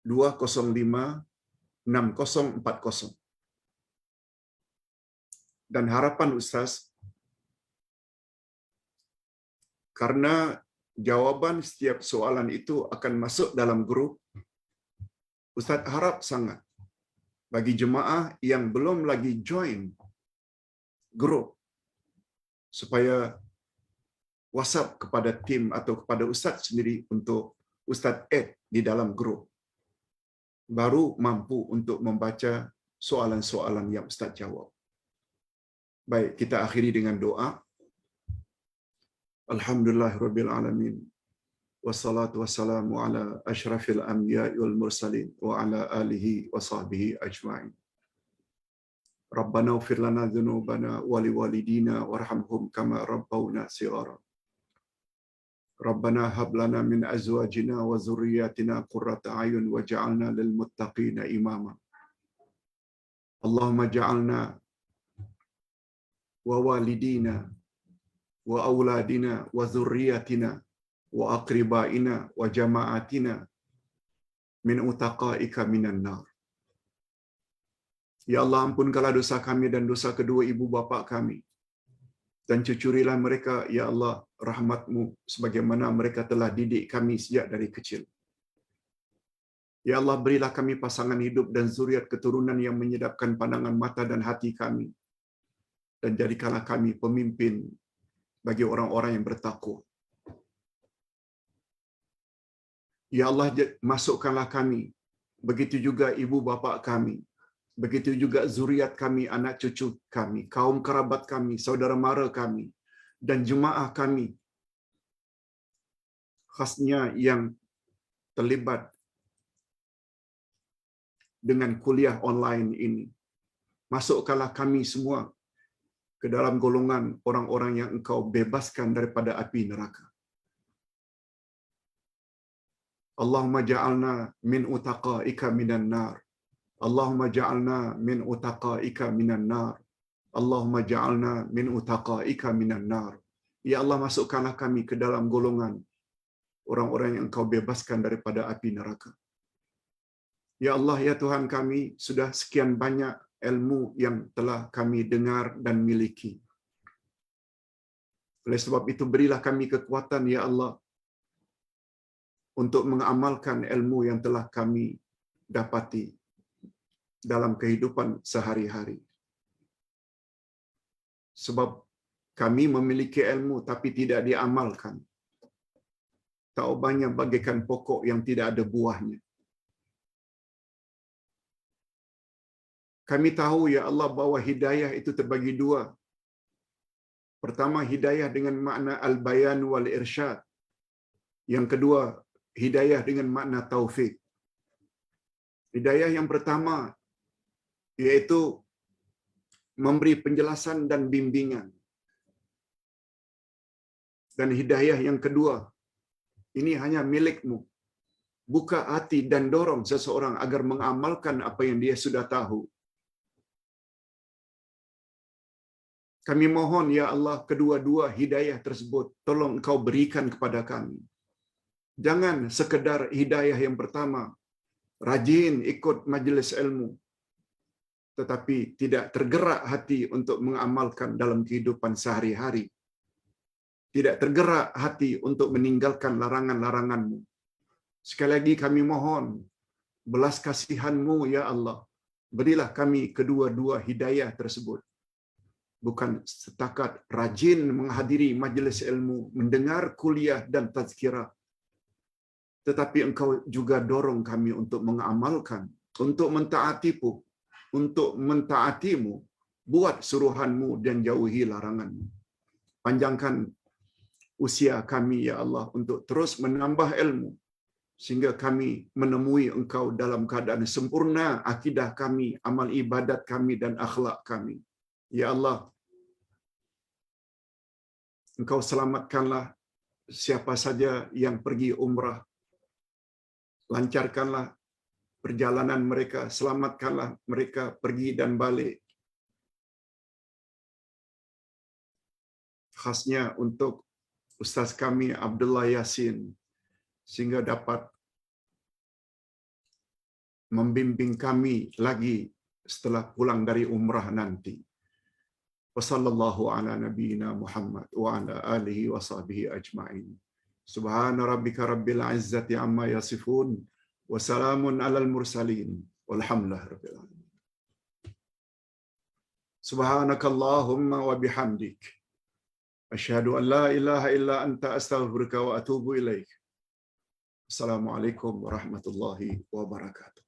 S1: 205 6040. Dan harapan Ustaz, karena jawaban setiap soalan itu akan masuk dalam grup, Ustaz harap sangat bagi jemaah yang belum lagi join grup, supaya WhatsApp kepada tim atau kepada Ustaz sendiri untuk Ustaz add di dalam grup, baru mampu untuk membaca soalan-soalan yang Ustaz jawab. Baik, kita akhiri dengan doa. Alhamdulillahirabbil alamin. Wassalatu wassalamu ala asyrafil anbiya'i wal mursalin wa ala alihi wa sahbihi ajma'in. Rabbana ighfir lana dzunubana wa liwalidina warhamhum kama rabbawna shighara. Rabbana hab lana min azwajina wa dzurriyyatina qurrata a'yun waj'alna lil muttaqina imama. Allahumma ja'alna wa walidina wa auladina wa dzurriyyatina wa aqribaina wa jama'atina min utaqaika minan nar. Ya Allah, ampunkanlah dosa kami dan dosa kedua ibu bapa kami, dan cucurilah mereka, ya Allah, rahmat-Mu sebagaimana mereka telah didik kami sejak dari kecil. Ya Allah, berilah kami pasangan hidup dan zuriat keturunan yang menyedapkan pandangan mata dan hati kami, dan jadikanlah kami pemimpin bagi orang-orang yang bertakwa. Ya Allah, masukkanlah kami, begitu juga ibu bapa kami, begitu juga zuriat kami, anak cucu kami, kaum kerabat kami, saudara mara kami, dan jemaah kami, khasnya yang terlibat dengan kuliah online ini. Masukkanlah kami semua ke dalam golongan orang-orang yang Engkau bebaskan daripada api neraka. Allahumma ja'alna min utaqaika minan nar. Allahumma ja'alna min utaqaika minan nar. Allahumma ja'alna min utaqaika minan nar. Ya Allah, masukkanlah kami ke dalam golongan orang-orang yang Engkau bebaskan daripada api neraka. Ya Allah, ya Tuhan kami, sudah sekian banyak ilmu yang telah kami dengar dan miliki. Oleh sebab itu, berilah kami kekuatan, ya Allah, untuk mengamalkan ilmu yang telah kami dapati dalam kehidupan sehari-hari. Sebab kami memiliki ilmu tapi tidak diamalkan, taubahnya bagaikan pokok yang tidak ada buahnya. Kami tahu, ya Allah, bahwa hidayah itu terbagi dua. Pertama, hidayah dengan makna al-bayan wal irsyad. Yang kedua, hidayah dengan makna taufik. Hidayah yang pertama yaitu memberi penjelasan dan bimbingan. Dan hidayah yang kedua, ini hanya milikmu. Buka hati dan dorong seseorang agar mengamalkan apa yang dia sudah tahu. Kami mohon, ya Allah, kedua-dua hidayah tersebut tolong Engkau berikan kepada kami. Jangan sekedar hidayah yang pertama, rajin ikut majelis ilmu, tetapi tidak tergerak hati untuk mengamalkan dalam kehidupan sehari-hari. Tidak tergerak hati untuk meninggalkan larangan-larangan-Mu. Sekali lagi kami mohon, belas kasihan-Mu, ya Allah, berilah kami kedua-dua hidayah tersebut. Bukan setakat rajin menghadiri majelis ilmu, mendengar kuliah dan tazkirah, tetapi Engkau juga dorong kami untuk mengamalkan untuk mentaatimu, untuk mentaatimu, buat suruhanmu dan jauhi laranganmu. Panjangkan usia kami, ya Allah, untuk terus menambah ilmu, sehingga kami menemui Engkau dalam keadaan sempurna akidah kami, amal ibadat kami, dan akhlak kami. Ya Allah, Engkau selamatkanlah siapa saja yang pergi umrah. Lancarkanlah perjalanan mereka, selamatkanlah mereka pergi dan balik. Khasnya untuk Ustaz kami Abdullah Yasin, sehingga dapat membimbing kami lagi setelah pulang dari umrah nanti. Wassallallahu ala nabiyyina Muhammad wa ala alihi wa sahbihi ajma'in. Subhana rabbika rabbil izzati amma yasifun wa salamun alal mursalin walhamdulillahi rabbil alamin. Subhanakallahumma wa bihamdik, asyhadu an la ilaha illa anta astaghfiruka wa atubu ilaik. Assalamualaikum warahmatullahi wabarakatuh.